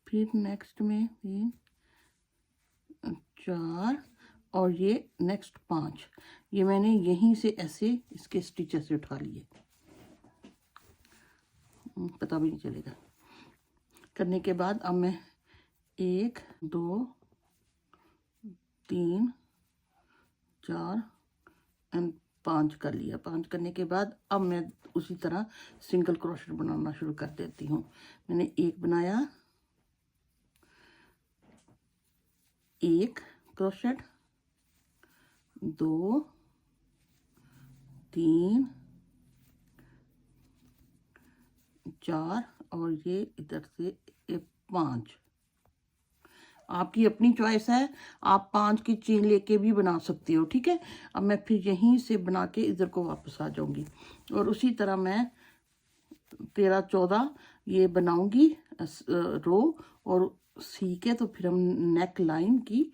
फिर नेक्स्ट में 3 4 और ये नेक्स्ट 5। ये मैंने यहीं से ऐसे इसके स्टिचेस से उठा लिए, पता भी नहीं चलेगा। करने के बाद अब मैं 1 2 3 4 एंड 5 कर लिया। 5 करने के बाद अब मैं उसी तरह सिंगल क्रोशेट बनाना शुरू कर देती हूँ। मैंने एक बनाया, 1 क्रोशेट, 2 3 4 और ये इधर से 5। आपकी अपनी चॉइस है, आप 5 की चेन लेके भी बना सकते हो, ठीक है। अब मैं फिर यहीं से बना के इधर को वापस आ जाऊंगी और उसी तरह मैं 13 14 ये बनाऊंगी रो, और सी के तो फिर हम नेक लाइन की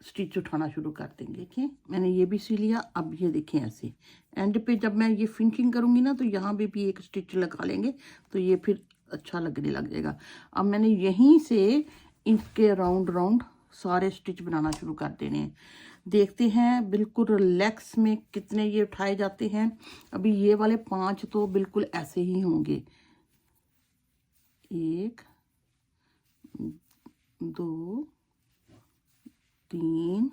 स्टिच उठाना शुरू कर देंगे। देखिए मैंने ये भी सी लिया। अब ये देखें ऐसे एंड पे जब मैं ये फिनिशिंग करूँगी ना तो यहाँ पे भी एक स्टिच लगा लेंगे तो ये फिर अच्छा लगने लग जाएगा। अब मैंने यहीं से इनके राउंड राउंड सारे स्टिच बनाना शुरू कर देने हैं। देखते हैं बिल्कुल रिलैक्स में कितने ये उठाए जाते हैं। अभी ये वाले 5 तो बिल्कुल ऐसे ही होंगे। 1 2 3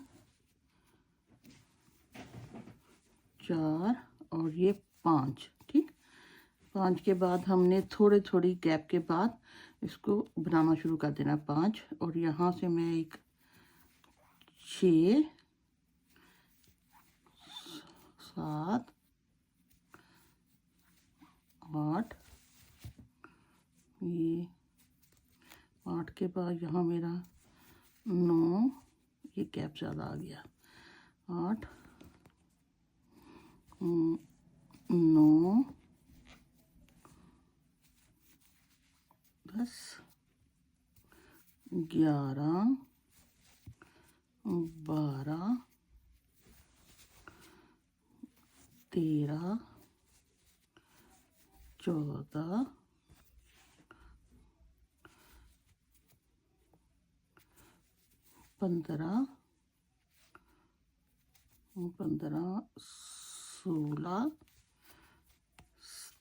4 और ये 5। ठीक, 5 के बाद हमने थोड़ी थोड़ी गैप के बाद इसको बनाना शुरू कर देना। 5 और यहाँ से मैं एक 6 7 8 ये 8 के बाद यहाँ मेरा 9, ये गैप ज़्यादा आ गया। 8 9 10 11 12 13 14 15 16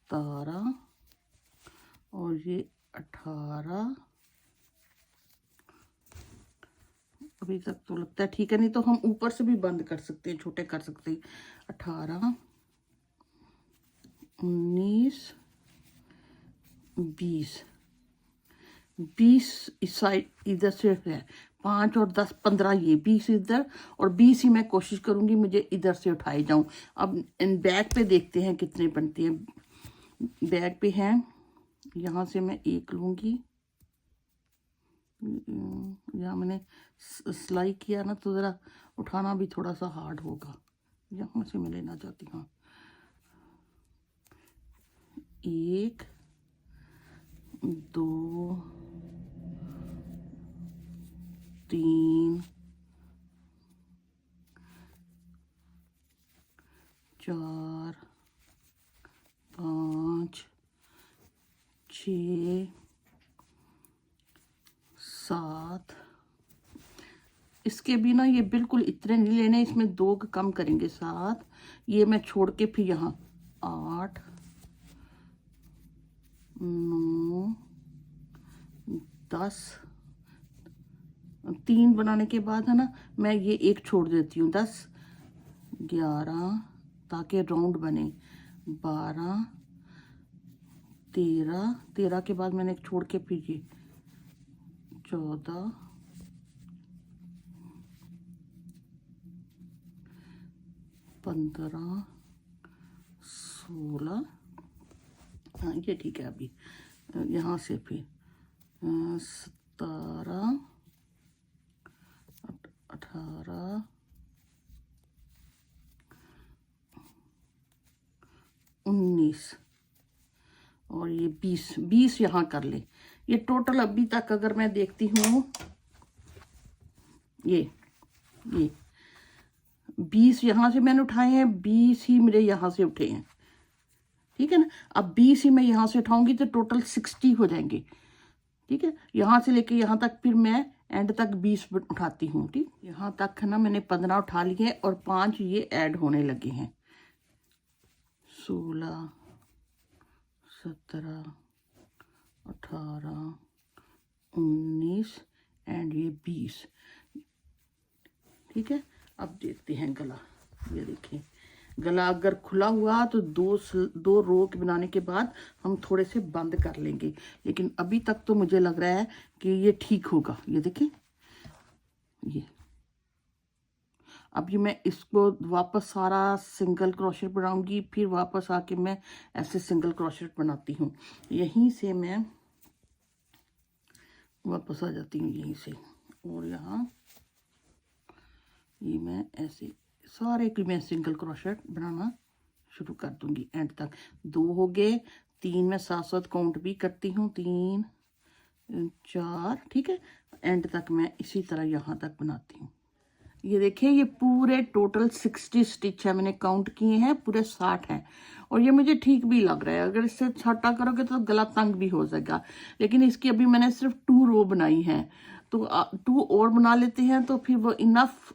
17 और ये 18। अभी तक तो लगता है ठीक है, नहीं तो हम ऊपर से भी बंद कर सकते हैं, छोटे कर सकते हैं। 18 19 20 इस साइड इधर से है। 5 और 10 15 ये 20 इधर और 20 ही मैं कोशिश करूंगी मुझे इधर से उठाई जाऊं। अब इन बैक पे देखते हैं कितने बनते हैं। बैक पे हैं, यहाँ से मैं 1 लूंगी। यहाँ मैंने सिलाई किया ना तो ज़रा उठाना भी थोड़ा सा हार्ड होगा। यहाँ से मैं लेना चाहती हूँ। 1 2 3 4 5 6 7। इसके भी ना ये बिल्कुल इतने नहीं लेने, इसमें 2 कम करेंगे। 7 ये मैं छोड़ के फिर यहाँ 8 9 10 3 बनाने के बाद है ना मैं ये 1 छोड़ देती हूँ। 10 11 ताकि राउंड बने। 12 13 के बाद मैंने एक छोड़ के फिर ये 14 15 16। हाँ ये ठीक है। अभी यहाँ से फिर 17 18 19 और ये 20 यहाँ कर ले। ये टोटल अभी तक अगर मैं देखती हूँ ये 20 यहाँ से मैंने उठाए हैं, 20 ही मेरे यहाँ से उठे हैं। ठीक है ना, अब 20 ही मैं यहाँ से उठाऊंगी तो टोटल 60 हो जाएंगे। ठीक है, यहाँ से लेके यहाँ तक फिर मैं एंड तक 20 उठाती हूँ। ठीक, यहाँ तक है ना मैंने 15 उठा लिए और 5 ये ऐड होने लगे हैं। 16 17 18 19 एंड ये 20। ठीक है, अब देखते हैं गला। ये देखिए गला अगर खुला हुआ तो 2 रो के बनाने के बाद हम थोड़े से बंद कर लेंगे, लेकिन अभी तक तो मुझे लग रहा है कि ये ठीक होगा। ये देखिए ये अब ये मैं इसको वापस सारा सिंगल क्रोशेट बनाऊंगी, फिर वापस आके मैं ऐसे सिंगल क्रोशेट बनाती हूँ। यहीं से मैं वापस आ जाती हूँ यहीं से और यहाँ ये मैं ऐसे सारे की मैं सिंगल क्रोशेट बनाना शुरू कर दूंगी एंड तक। 2 हो गए, 3 मैं साथ साथ काउंट भी करती हूँ, 3 4। ठीक है, एंड तक मैं इसी तरह यहाँ तक बनाती हूँ। ये देखिए, ये पूरे टोटल 60 स्टिच है, मैंने काउंट किए हैं, पूरे 60 हैं। और ये मुझे ठीक भी लग रहा है। अगर इससे छोटा करोगे तो गला तंग भी हो जाएगा, लेकिन इसकी अभी मैंने सिर्फ 2 रो बनाई हैं, तो 2 और बना लेते हैं तो फिर वो इनफ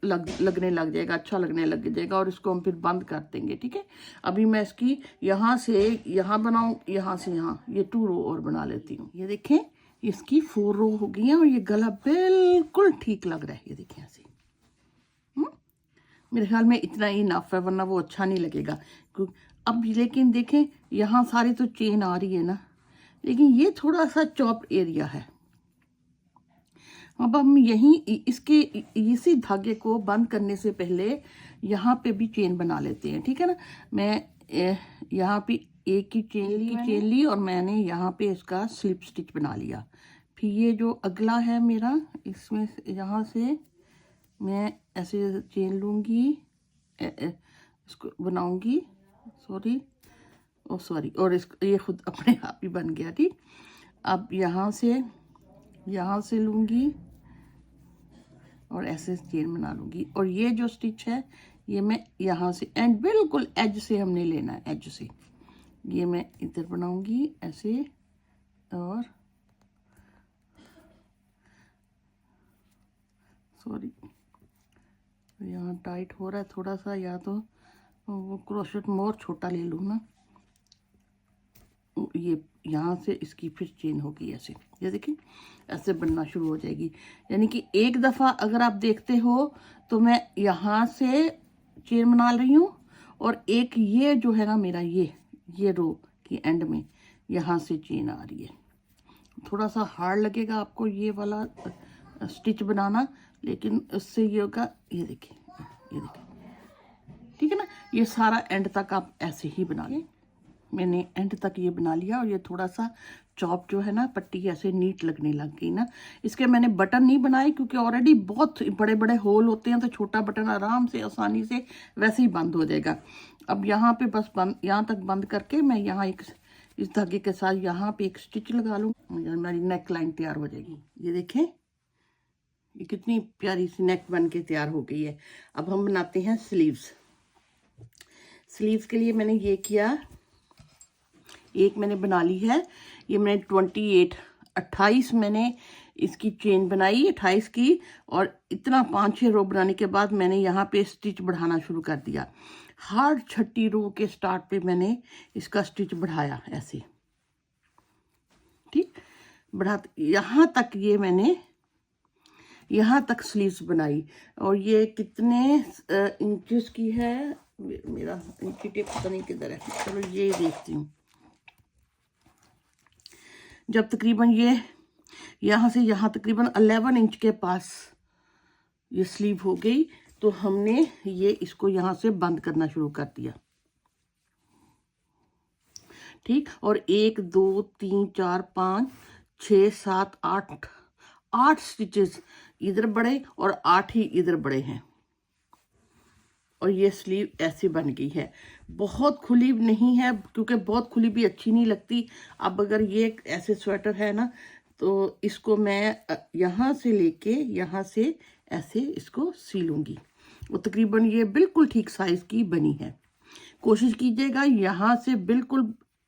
लगने लग जाएगा, अच्छा लगने लग जाएगा, और इसको हम फिर बंद कर देंगे। ठीक है, अभी मैं इसकी यहाँ से यहाँ बनाऊँ, यहाँ से यहाँ, ये 2 रो और बना लेती हूँ। ये देखें, इसकी 4 रो हो गई हैं और ये गला बिल्कुल ठीक लग रहा है। ये देखिए ऐसे, मेरे ख्याल में इतना ही इनफ है, वरना वो अच्छा नहीं लगेगा। अब लेकिन देखें, यहाँ सारी तो चेन आ रही है ना, लेकिन ये थोड़ा सा चॉप एरिया है। अब हम यहीं इसके इसी धागे को बंद करने से पहले यहाँ पे भी चेन बना लेते हैं। ठीक है ना, मैं यहाँ पे एक की चेन ली और मैंने यहाँ पे इसका स्लिप स्टिच बना लिया। फिर ये जो अगला है मेरा, इसमें यहाँ से मैं ऐसे चेन लूँगी, इसको बनाऊँगी, सॉरी, और ये खुद अपने आप ही बन गया। ठीक, अब यहाँ से लूँगी और ऐसे चेन बना लूँगी, और ये जो स्टिच है ये मैं यहाँ से एंड बिल्कुल एज से हमने लेना है, एज से ये मैं इधर बनाऊँगी ऐसे, और सॉरी यहाँ टाइट हो रहा है थोड़ा सा, या तो वो क्रोशेट मोर छोटा ले लूँ ना, ये यहाँ से इसकी फिर चेन होगी ऐसे, ये देखिए ऐसे बनना शुरू हो जाएगी। यानी कि एक दफ़ा अगर आप देखते हो तो मैं यहाँ से चेन बना रही हूँ, और एक ये जो है ना मेरा ये रो की एंड में यहाँ से चेन आ रही है। थोड़ा सा हार्ड लगेगा आपको ये वाला स्टिच बनाना, लेकिन उससे ये होगा, ये देखिए, ये देखिए, ठीक है ना। ये सारा एंड तक आप ऐसे ही बना लें। मैंने एंड तक ये बना लिया, और ये थोड़ा सा चॉप जो है ना, पट्टी ऐसे नीट लगने लग गई ना। इसके मैंने बटन नहीं बनाए क्योंकि ऑलरेडी बहुत बड़े बड़े होल होते हैं, तो छोटा बटन आराम से आसानी से वैसे ही बंद हो जाएगा। अब यहाँ पे बस यहाँ तक बंद करके मैं यहाँ इस धागे के साथ यहाँ पे एक स्टिच लगा लूँ, मेरी नेक लाइन तैयार हो जाएगी। ये देखें, ये कितनी प्यारी सी नेक बन के तैयार हो गई है। अब हम बनाते हैं स्लीव्स। स्लीव्स के लिए मैंने ये किया, एक मैंने बना ली है, ये मैंने 28 मैंने इसकी चेन बनाई 28 की, और इतना 5-6 रो बनाने के बाद मैंने यहाँ पे स्टिच बढ़ाना शुरू कर दिया। हर 6 रो के स्टार्ट पे मैंने इसका स्टिच बढ़ाया ऐसे, ठीक, बढ़ा यहाँ तक, ये मैंने यहाँ तक स्लीव्स बनाई। और ये कितने इंचेस की है, मेरा इंची टेप पता नहीं किधर है, चलो ये देखती हूँ। जब तकरीबन ये यहाँ से यहाँ तकरीबन 11 इंच के पास ये स्लीव हो गई, तो हमने ये इसको यहाँ से बंद करना शुरू कर दिया। ठीक, और 1 2 3 4 5 6 7 8 स्टिचेस इधर बड़े और 8 ही इधर बड़े हैं, और ये स्लीव ऐसी बन गई है। बहुत खुली नहीं है क्योंकि बहुत खुली भी अच्छी नहीं लगती। अब अगर ये ऐसे स्वेटर है ना, तो इसको मैं यहाँ से लेके यहाँ से ऐसे इसको सीलूंगी। वो तकरीबन ये बिल्कुल ठीक साइज की बनी है। कोशिश कीजिएगा यहाँ से बिल्कुल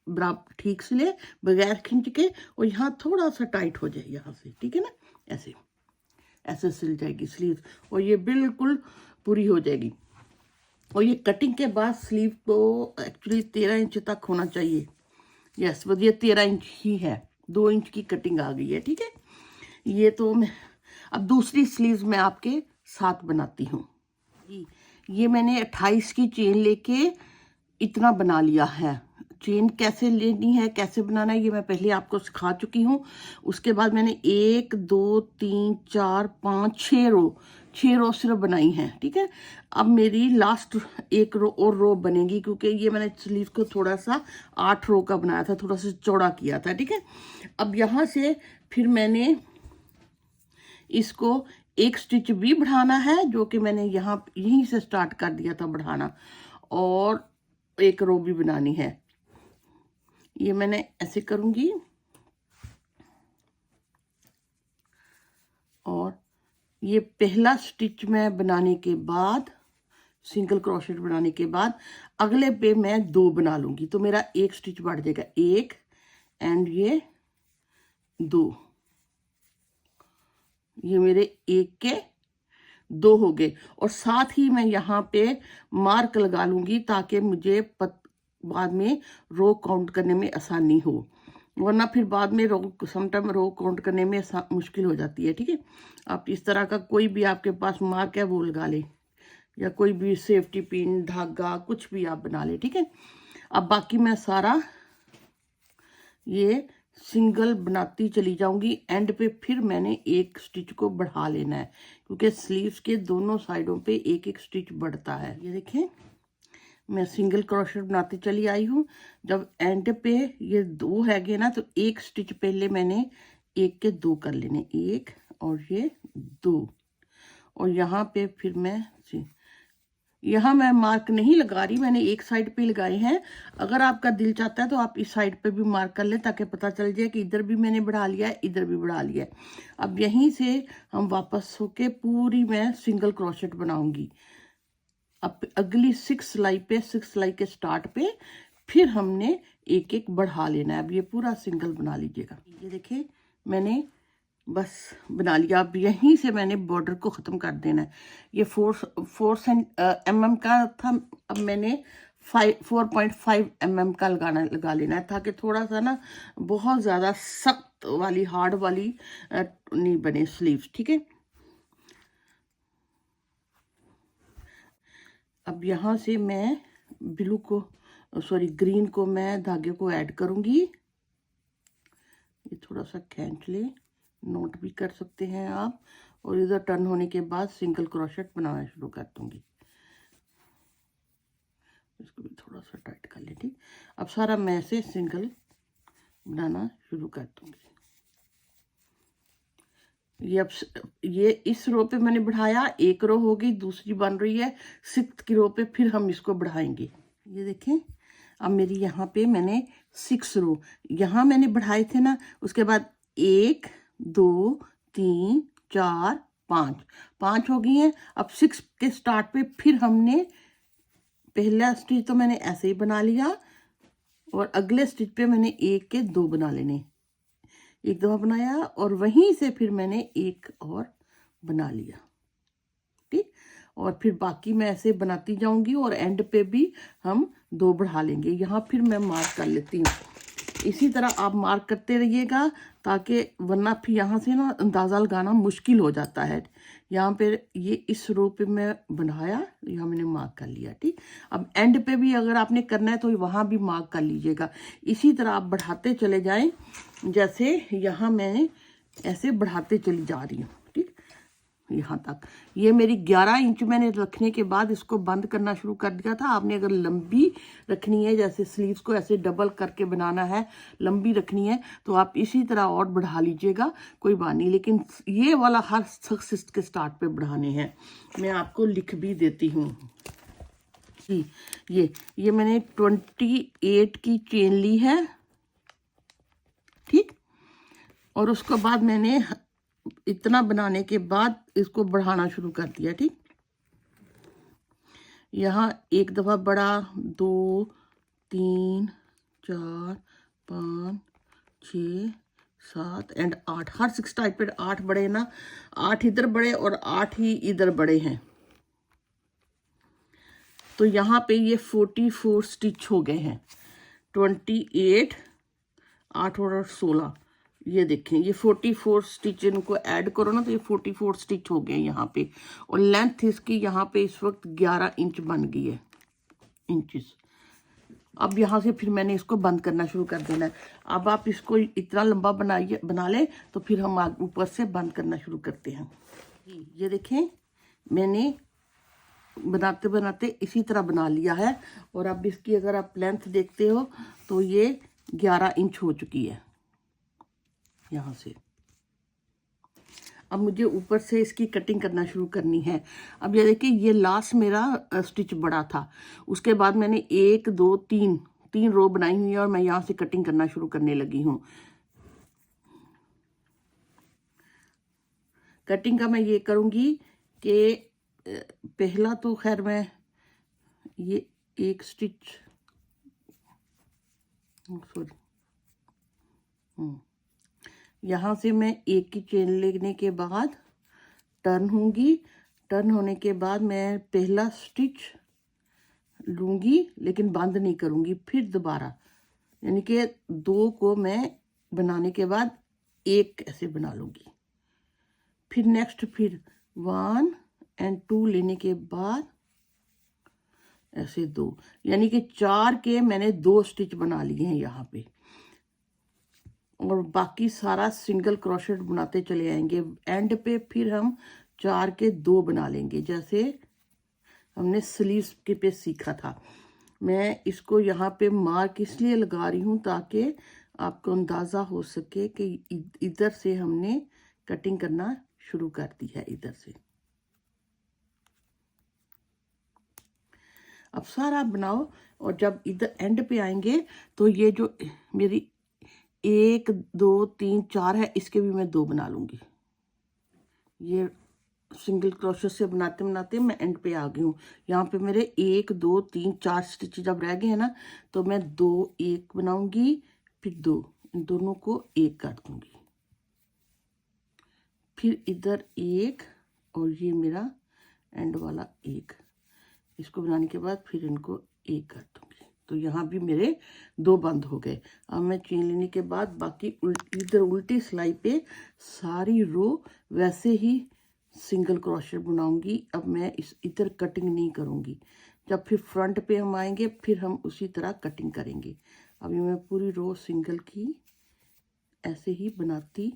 बराबर ठीक से ले, बगैर खींच के, और यहाँ थोड़ा सा टाइट हो जाए यहाँ से, ठीक है ना, ऐसे ऐसे सिल जाएगी स्लीव, और ये बिल्कुल पूरी हो जाएगी। और ये कटिंग के बाद स्लीव तो एक्चुअली 13 इंच तक होना चाहिए। यस, बस ये 13 इंच ही है, 2 इंच की कटिंग आ गई है। ठीक है, ये तो मैं अब दूसरी स्लीव्स मैं आपके साथ बनाती हूँ। ये मैंने 28 की चेन लेके इतना बना लिया है। चेन कैसे लेनी है, कैसे बनाना है, ये मैं पहले आपको सिखा चुकी हूँ। उसके बाद मैंने 1 2 3 4 5 6 रो सिर्फ बनाई हैं। ठीक है, अब मेरी लास्ट एक रो और रो बनेगी, क्योंकि ये मैंने स्लीव को थोड़ा सा 8 रो का बनाया था, थोड़ा सा चौड़ा किया था। ठीक है, अब यहाँ से फिर मैंने इसको एक स्टिच भी बढ़ाना है, जो कि मैंने यहीं से स्टार्ट कर दिया था बढ़ाना, और एक रो भी बनानी है। ये मैंने ऐसे करूंगी, और ये पहला स्टिच मैं बनाने के बाद, सिंगल क्रोशेट बनाने के बाद अगले पे मैं 2 बना लूंगी, तो मेरा एक स्टिच बढ़ जाएगा, 1 एंड ये 2, ये मेरे 1 के 2 हो गए। और साथ ही मैं यहाँ पे मार्क लगा लूंगी ताकि मुझे बाद में रो काउंट करने में आसानी हो, वरना फिर बाद में समटाइम रो काउंट करने में मुश्किल हो जाती है। ठीक है, आप इस तरह का कोई भी आपके पास मार्क है वो लगा ले, या कोई भी सेफ्टी पिन, धागा, कुछ भी आप बना ले। ठीक है, अब बाकी मैं सारा ये सिंगल बनाती चली जाऊंगी। एंड पे फिर मैंने एक स्टिच को बढ़ा लेना है, क्योंकि स्लीव्स के दोनों साइडों पे एक एक स्टिच बढ़ता है। ये देखें, मैं सिंगल क्रोशेट बनाती चली आई हूँ। जब एंड पे ये 2 हैगे ना, तो एक स्टिच पहले मैंने 1 के 2 कर लेने, 1 और ये 2। और यहाँ पे फिर मैं यहाँ मैं मार्क नहीं लगा रही, मैंने एक साइड पे लगाए हैं। अगर आपका दिल चाहता है तो आप इस साइड पे भी मार्क कर लें, ताकि पता चल जाए कि इधर भी मैंने बढ़ा लिया है, इधर भी बढ़ा लिया है। अब यहीं से हम वापस होके पूरी मैं सिंगल क्रोशेट बनाऊंगी। अब अगली 6 सिलाई पे, 6 सिलाई के स्टार्ट पे फिर हमने एक एक बढ़ा लेना है। अब ये पूरा सिंगल बना लीजिएगा। ये देखिए, मैंने बस बना लिया। अब यहीं से मैंने बॉर्डर को ख़त्म कर देना है। ये 4 mm का था, अब मैंने 4.5 mm का लगा लेना है, ताकि थोड़ा सा ना बहुत ज़्यादा सख्त वाली, हार्ड वाली नहीं बने स्लीव्स। ठीक है, अब यहाँ से मैं ब्लू को, सॉरी ग्रीन को मैं धागे को ऐड करूँगी। ये थोड़ा सा खींच ले, नोट भी कर सकते हैं आप। और इधर टर्न होने के बाद सिंगल क्रोशेट बनाना शुरू कर दूंगी। इसको भी थोड़ा सा टाइट कर ले। ठीक, अब सारा मैं से सिंगल बनाना शुरू कर दूंगी। ये अब ये इस रो पे मैंने बढ़ाया, एक रो हो गई, दूसरी बन रही है 6th की रो पे, फिर हम इसको बढ़ाएंगे। ये देखें, अब मेरी यहाँ पे मैंने 6 रो यहाँ मैंने बढ़ाए थे ना, उसके बाद 1 2 3 4 5 हो गई हैं। अब 6 के स्टार्ट पे फिर हमने पहला स्टिच तो मैंने ऐसे ही बना लिया, और अगले स्टिच पे मैंने 1 के 2 बना लेने, एक दफा बनाया और वहीं से फिर मैंने एक और बना लिया। ठीक, और फिर बाकी मैं ऐसे बनाती जाऊंगी, और एंड पे भी हम 2 बढ़ा लेंगे। यहाँ फिर मैं मार्क कर लेती हूँ। इसी तरह आप मार्क करते रहिएगा, ताकि वरना फिर यहाँ से ना अंदाज़ा लगाना मुश्किल हो जाता है। यहाँ पे ये इस रो पे मैं बढ़ाया, यहाँ मैंने मार्क कर लिया। ठीक, अब एंड पे भी अगर आपने करना है तो वहाँ भी मार्क कर लीजिएगा। इसी तरह आप बढ़ाते चले जाएं, जैसे यहाँ मैं ऐसे बढ़ाते चली जा रही हूँ। ठीक, यहाँ तक। ये मेरी 11 इंच मैंने रखने के बाद इसको बंद करना शुरू कर दिया था। आपने अगर लंबी रखनी है, जैसे स्लीव्स को ऐसे डबल करके बनाना है, लंबी रखनी है, तो आप इसी तरह और बढ़ा लीजिएगा, कोई बात नहीं। लेकिन ये वाला हर सक्सेस के स्टार्ट पे बढ़ाने हैं। मैं आपको लिख भी देती हूँ जी। ये मैंने 28 की चेन ली है। ठीक, और उसके बाद मैंने इतना बनाने के बाद इसको बढ़ाना शुरू कर दिया। ठीक, यहाँ एक दफा बढ़ा, 2 3 4 5 6 7 एंड 8, हर 6 टाइप पे 8 बड़े ना, 8 इधर बड़े और 8 ही इधर बड़े हैं। तो यहाँ पे ये 44 स्टिच हो गए हैं। 28 8 और 16, ये देखें, ये 44 स्टिच, इनको ऐड करो ना तो ये 44 स्टिच हो गए यहाँ पे। और लेंथ इसकी यहाँ पे इस वक्त 11 इंच बन गई है, इंचेस। अब यहाँ से फिर मैंने इसको बंद करना शुरू कर देना है। अब आप इसको इतना लंबा बना ले, तो फिर हम ऊपर से बंद करना शुरू करते हैं। ये देखें, मैंने बनाते बनाते इसी तरह बना लिया है। और अब इसकी अगर आप लेंथ देखते हो तो ये 11 इंच हो चुकी है यहाँ से। अब मुझे ऊपर से इसकी कटिंग करना शुरू करनी है। अब ये देखिए, ये लास्ट मेरा स्टिच बड़ा था, उसके बाद मैंने 1 2 3 रो बनाई हुई है, और मैं यहाँ से कटिंग करना शुरू करने लगी हूँ। कटिंग का मैं ये करूँगी कि पहला तो खैर मैं ये एक स्टिच सॉरी यहाँ से मैं एक की चेन लेने के बाद टर्न होंगी, टर्न होने के बाद मैं पहला स्टिच लूँगी लेकिन बंद नहीं करूँगी, फिर दोबारा यानी कि 2 को मैं बनाने के बाद एक ऐसे बना लूँगी, फिर नेक्स्ट फिर 1 और 2 लेने के बाद ऐसे 2, यानी कि 4 के मैंने 2 स्टिच बना लिए हैं यहाँ पे, और बाकी सारा सिंगल क्रोशेट बनाते चले आएंगे। एंड पे फिर हम 4 के 2 बना लेंगे, जैसे हमने स्लीव्स के पे सीखा था। मैं इसको यहाँ पे मार्क इसलिए लगा रही हूँ ताकि आपको अंदाज़ा हो सके कि इधर से हमने कटिंग करना शुरू कर दी है, इधर से। अब सारा बनाओ, और जब इधर एंड पे आएंगे तो ये जो मेरी 1 2 3 4 है, इसके भी मैं 2 बना लूँगी। ये सिंगल क्रोशेट से बनाते बनाते मैं एंड पे आ गई हूँ। यहाँ पे मेरे 1 2 3 4 स्टिच जब रह गए हैं ना, तो मैं 2 1 बनाऊंगी, फिर 2, इन दोनों को 1 कर दूंगी, फिर इधर 1, और ये मेरा एंड वाला 1, इसको बनाने के बाद फिर इनको 1 कर दूंगी। तो यहाँ भी मेरे 2 बंद हो गए। अब मैं चेन लेने के बाद बाकी इधर उल्टी सिलाई पे सारी रो वैसे ही सिंगल क्रोशेट बनाऊंगी। अब मैं इस इधर कटिंग नहीं करूंगी, जब फिर फ्रंट पे हम आएंगे फिर हम उसी तरह कटिंग करेंगे। अभी मैं पूरी रो सिंगल की ऐसे ही बनाती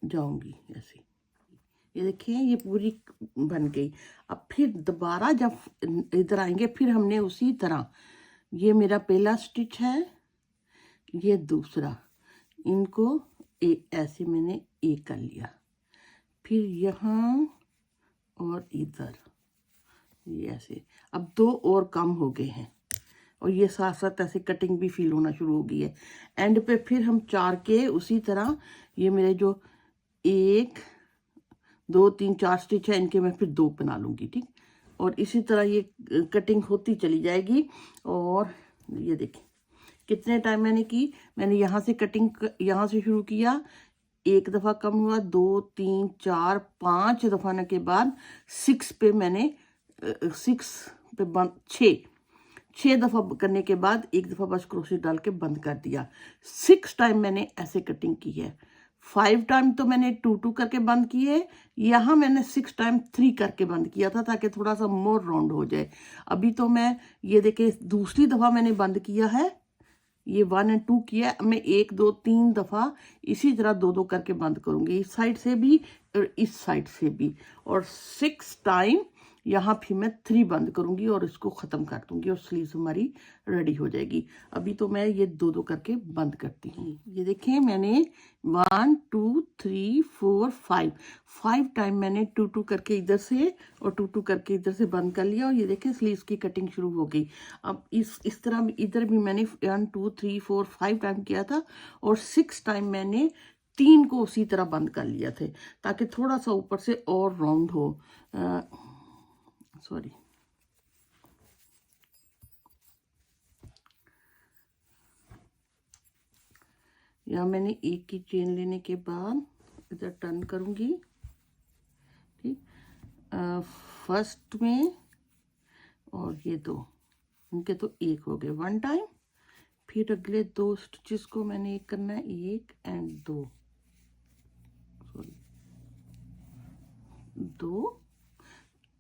जाऊंगी, ऐसे। ये देखिए ये पूरी बन गई। अब फिर दोबारा जब इधर आएंगे फिर हमने उसी तरह, ये मेरा पहला स्टिच है, ये दूसरा, इनको ऐसे मैंने 1 कर लिया, फिर यहाँ और इधर ये ऐसे। अब 2 और कम हो गए हैं, और ये साथ साथ ऐसे कटिंग भी फील होना शुरू हो गई है। एंड पे फिर हम 4 के उसी तरह, ये मेरे जो 1 2 3 4 स्टिच है, इनके मैं फिर 2 बना लूँगी, ठीक। और इसी तरह ये कटिंग होती चली जाएगी। और ये देखिए कितने टाइम मैंने की, मैंने यहाँ से कटिंग यहाँ से शुरू किया, 1 दफ़ा कम हुआ, 2 3 4 5 दफ़ा के बाद 6 पे मैंने 6 पे बंद, 6 दफ़ा करने के बाद 1 दफ़ा बस क्रोशेट डाल के बंद कर दिया। 6 टाइम मैंने ऐसे कटिंग की है। 5 टाइम तो मैंने 2 2 करके बंद किए, यहाँ मैंने 6 टाइम 3 करके बंद किया था ताकि थोड़ा सा मोर राउंड हो जाए। अभी तो मैं ये देखे दूसरी दफ़ा मैंने बंद किया है, ये 1 और 2 किया, मैं 1 2 3 दफ़ा इसी तरह 2 2 करके बंद करूँगी, इस साइड से भी और इस साइड से भी, और 6 टाइम यहाँ फिर मैं 3 बंद करूँगी और इसको ख़त्म कर दूँगी और स्लीव्स हमारी रेडी हो जाएगी। अभी तो मैं ये 2 2 करके बंद करती हूँ। ये देखें मैंने 1 2 3 4 5 टाइम मैंने 2 2 करके इधर से और 2 2 करके इधर से बंद कर लिया, और ये देखें स्लीव्स की कटिंग शुरू हो गई। अब इस तरह इधर भी मैंने 1 2 3 4 5 टाइम किया था, और 6 टाइम मैंने 3 को उसी तरह बंद कर लिया थे ताकि थोड़ा सा ऊपर से और राउंड हो। सॉरी, यहाँ मैंने 1 की चेन लेने के बाद इधर टर्न करूँगी, ठीक। फर्स्ट में और ये 2, इनके तो 1 हो गए 1 टाइम, फिर अगले 2 स्टिचेस को मैंने 1 करना है, 1 और 2, सॉरी 2,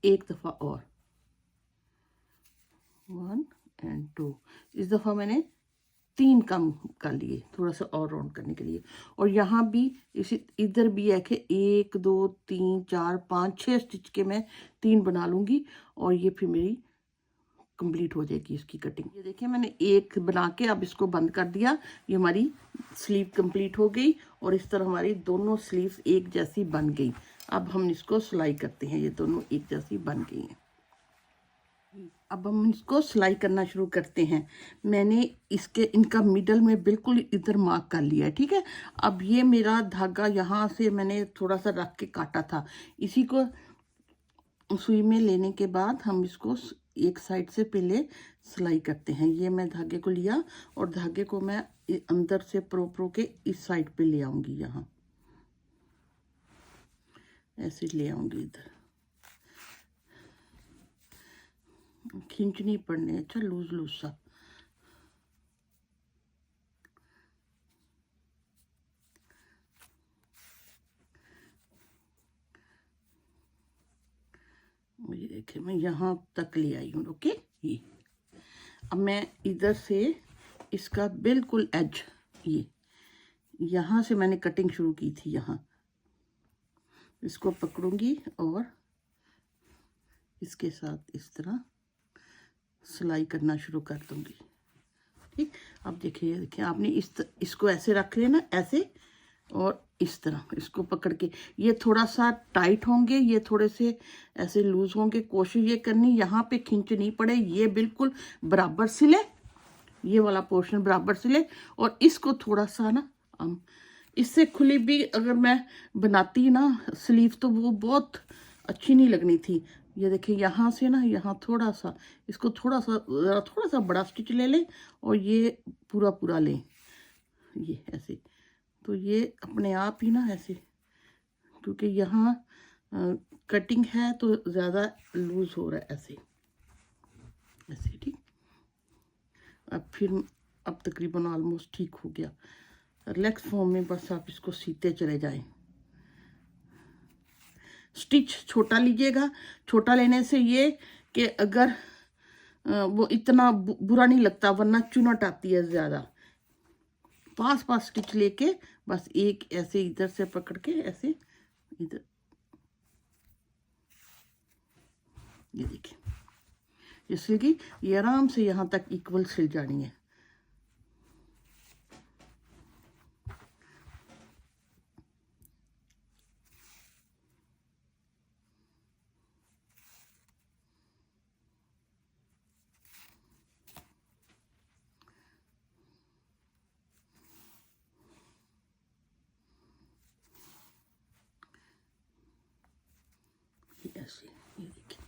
1 दफ़ा और 1 और 2, इस दफ़ा मैंने 3 कम कर लिए थोड़ा सा और राउंड करने के लिए। और यहाँ भी इसी इधर भी है कि 1 2 3 4 5 6 स्टिच के मैं 3 बना लूँगी, और ये फिर मेरी कंप्लीट हो जाएगी इसकी कटिंग। ये देखिए मैंने 1 बना के अब इसको बंद कर दिया, ये हमारी स्लीव कंप्लीट हो गई, और इस तरह हमारी दोनों स्लीव्स एक जैसी बन गई। अब हम इसको सिलाई करते हैं, ये दोनों एक जैसी बन गई हैं। अब हम इसको सिलाई करना शुरू करते हैं। मैंने इनका मिडल में बिल्कुल इधर मार्क कर लिया है, ठीक है। अब ये मेरा धागा यहाँ से मैंने थोड़ा सा रख के काटा था, इसी को सुई में लेने के बाद हम इसको एक साइड से पहले सिलाई करते हैं। ये मैं धागे को लिया और धागे को मैं अंदर से प्रो के इस साइड पे ले आऊंगी, यहाँ ऐसे ले आऊंगी, इधर खींच नहीं पड़ने, अच्छा लूज लूज सा। ये देखिए मैं यहाँ तक ले आई हूँ, ओके। ये अब मैं इधर से इसका बिल्कुल एज, ये यहाँ से मैंने कटिंग शुरू की थी, यहाँ इसको पकड़ूंगी और इसके साथ इस तरह सिलाई करना शुरू कर दूंगी, ठीक। अब देखिए आपने इसको ऐसे रख लेना, ऐसे, और इस तरह इसको पकड़ के, ये थोड़ा सा टाइट होंगे, ये थोड़े से ऐसे लूज होंगे। कोशिश ये करनी यहाँ पे खींच नहीं पड़े, ये बिल्कुल बराबर सिले, ये वाला पोर्शन बराबर सिले। और इसको थोड़ा सा ना इससे खुली भी अगर मैं बनाती ना स्लीव तो वो बहुत अच्छी नहीं लगनी थी। ये देखिए यहाँ से ना, यहाँ थोड़ा सा इसको थोड़ा सा बड़ा स्टिच ले लें और ये पूरा लें, ये ऐसे। तो ये अपने आप ही ना ऐसे, क्योंकि यहाँ कटिंग है तो ज़्यादा लूज हो रहा है, ऐसे ऐसे, ठीक। अब तकरीबन ऑलमोस्ट ठीक हो गया। रिलैक्स फॉर्म में बस आप इसको सीते चले जाएं। स्टिच छोटा लीजिएगा, छोटा लेने से ये कि अगर वो इतना बुरा नहीं लगता, वरना चुनट आती है ज़्यादा। पास स्टिच लेके बस एक ऐसे इधर से पकड़ के ऐसे इधर, ये देखिए, इसलिए कि ये आराम से यहाँ तक इक्वल सिल जानी है। ऐसे ये देखिए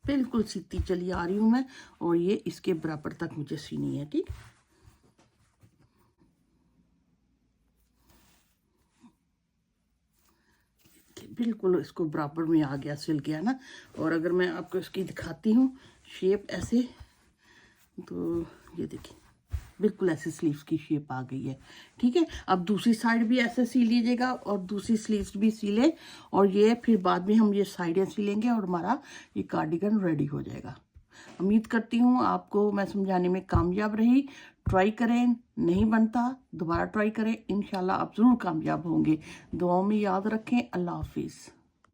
बिल्कुल सीती चली आ रही हूँ मैं, और ये इसके बराबर तक मुझे सीनी है, ठीक। बिल्कुल इसको बराबर में आ गया, सिल गया ना। और अगर मैं आपको इसकी दिखाती हूँ शेप ऐसे, तो ये देखिए बिल्कुल ऐसे स्लीव्स की शेप आ गई है, ठीक है। अब दूसरी साइड भी ऐसे सी लीजिएगा और दूसरी स्लीव्स भी सीले, और ये फिर बाद में हम ये साइडें सीलेंगे और हमारा ये कार्डिगन रेडी हो जाएगा। उम्मीद करती हूँ आपको मैं समझाने में कामयाब रही। ट्राई करें, नहीं बनता दोबारा ट्राई करें, इंशाल्लाह आप ज़रूर कामयाब होंगे। दुआओं में याद रखें। अल्लाह हाफिज़।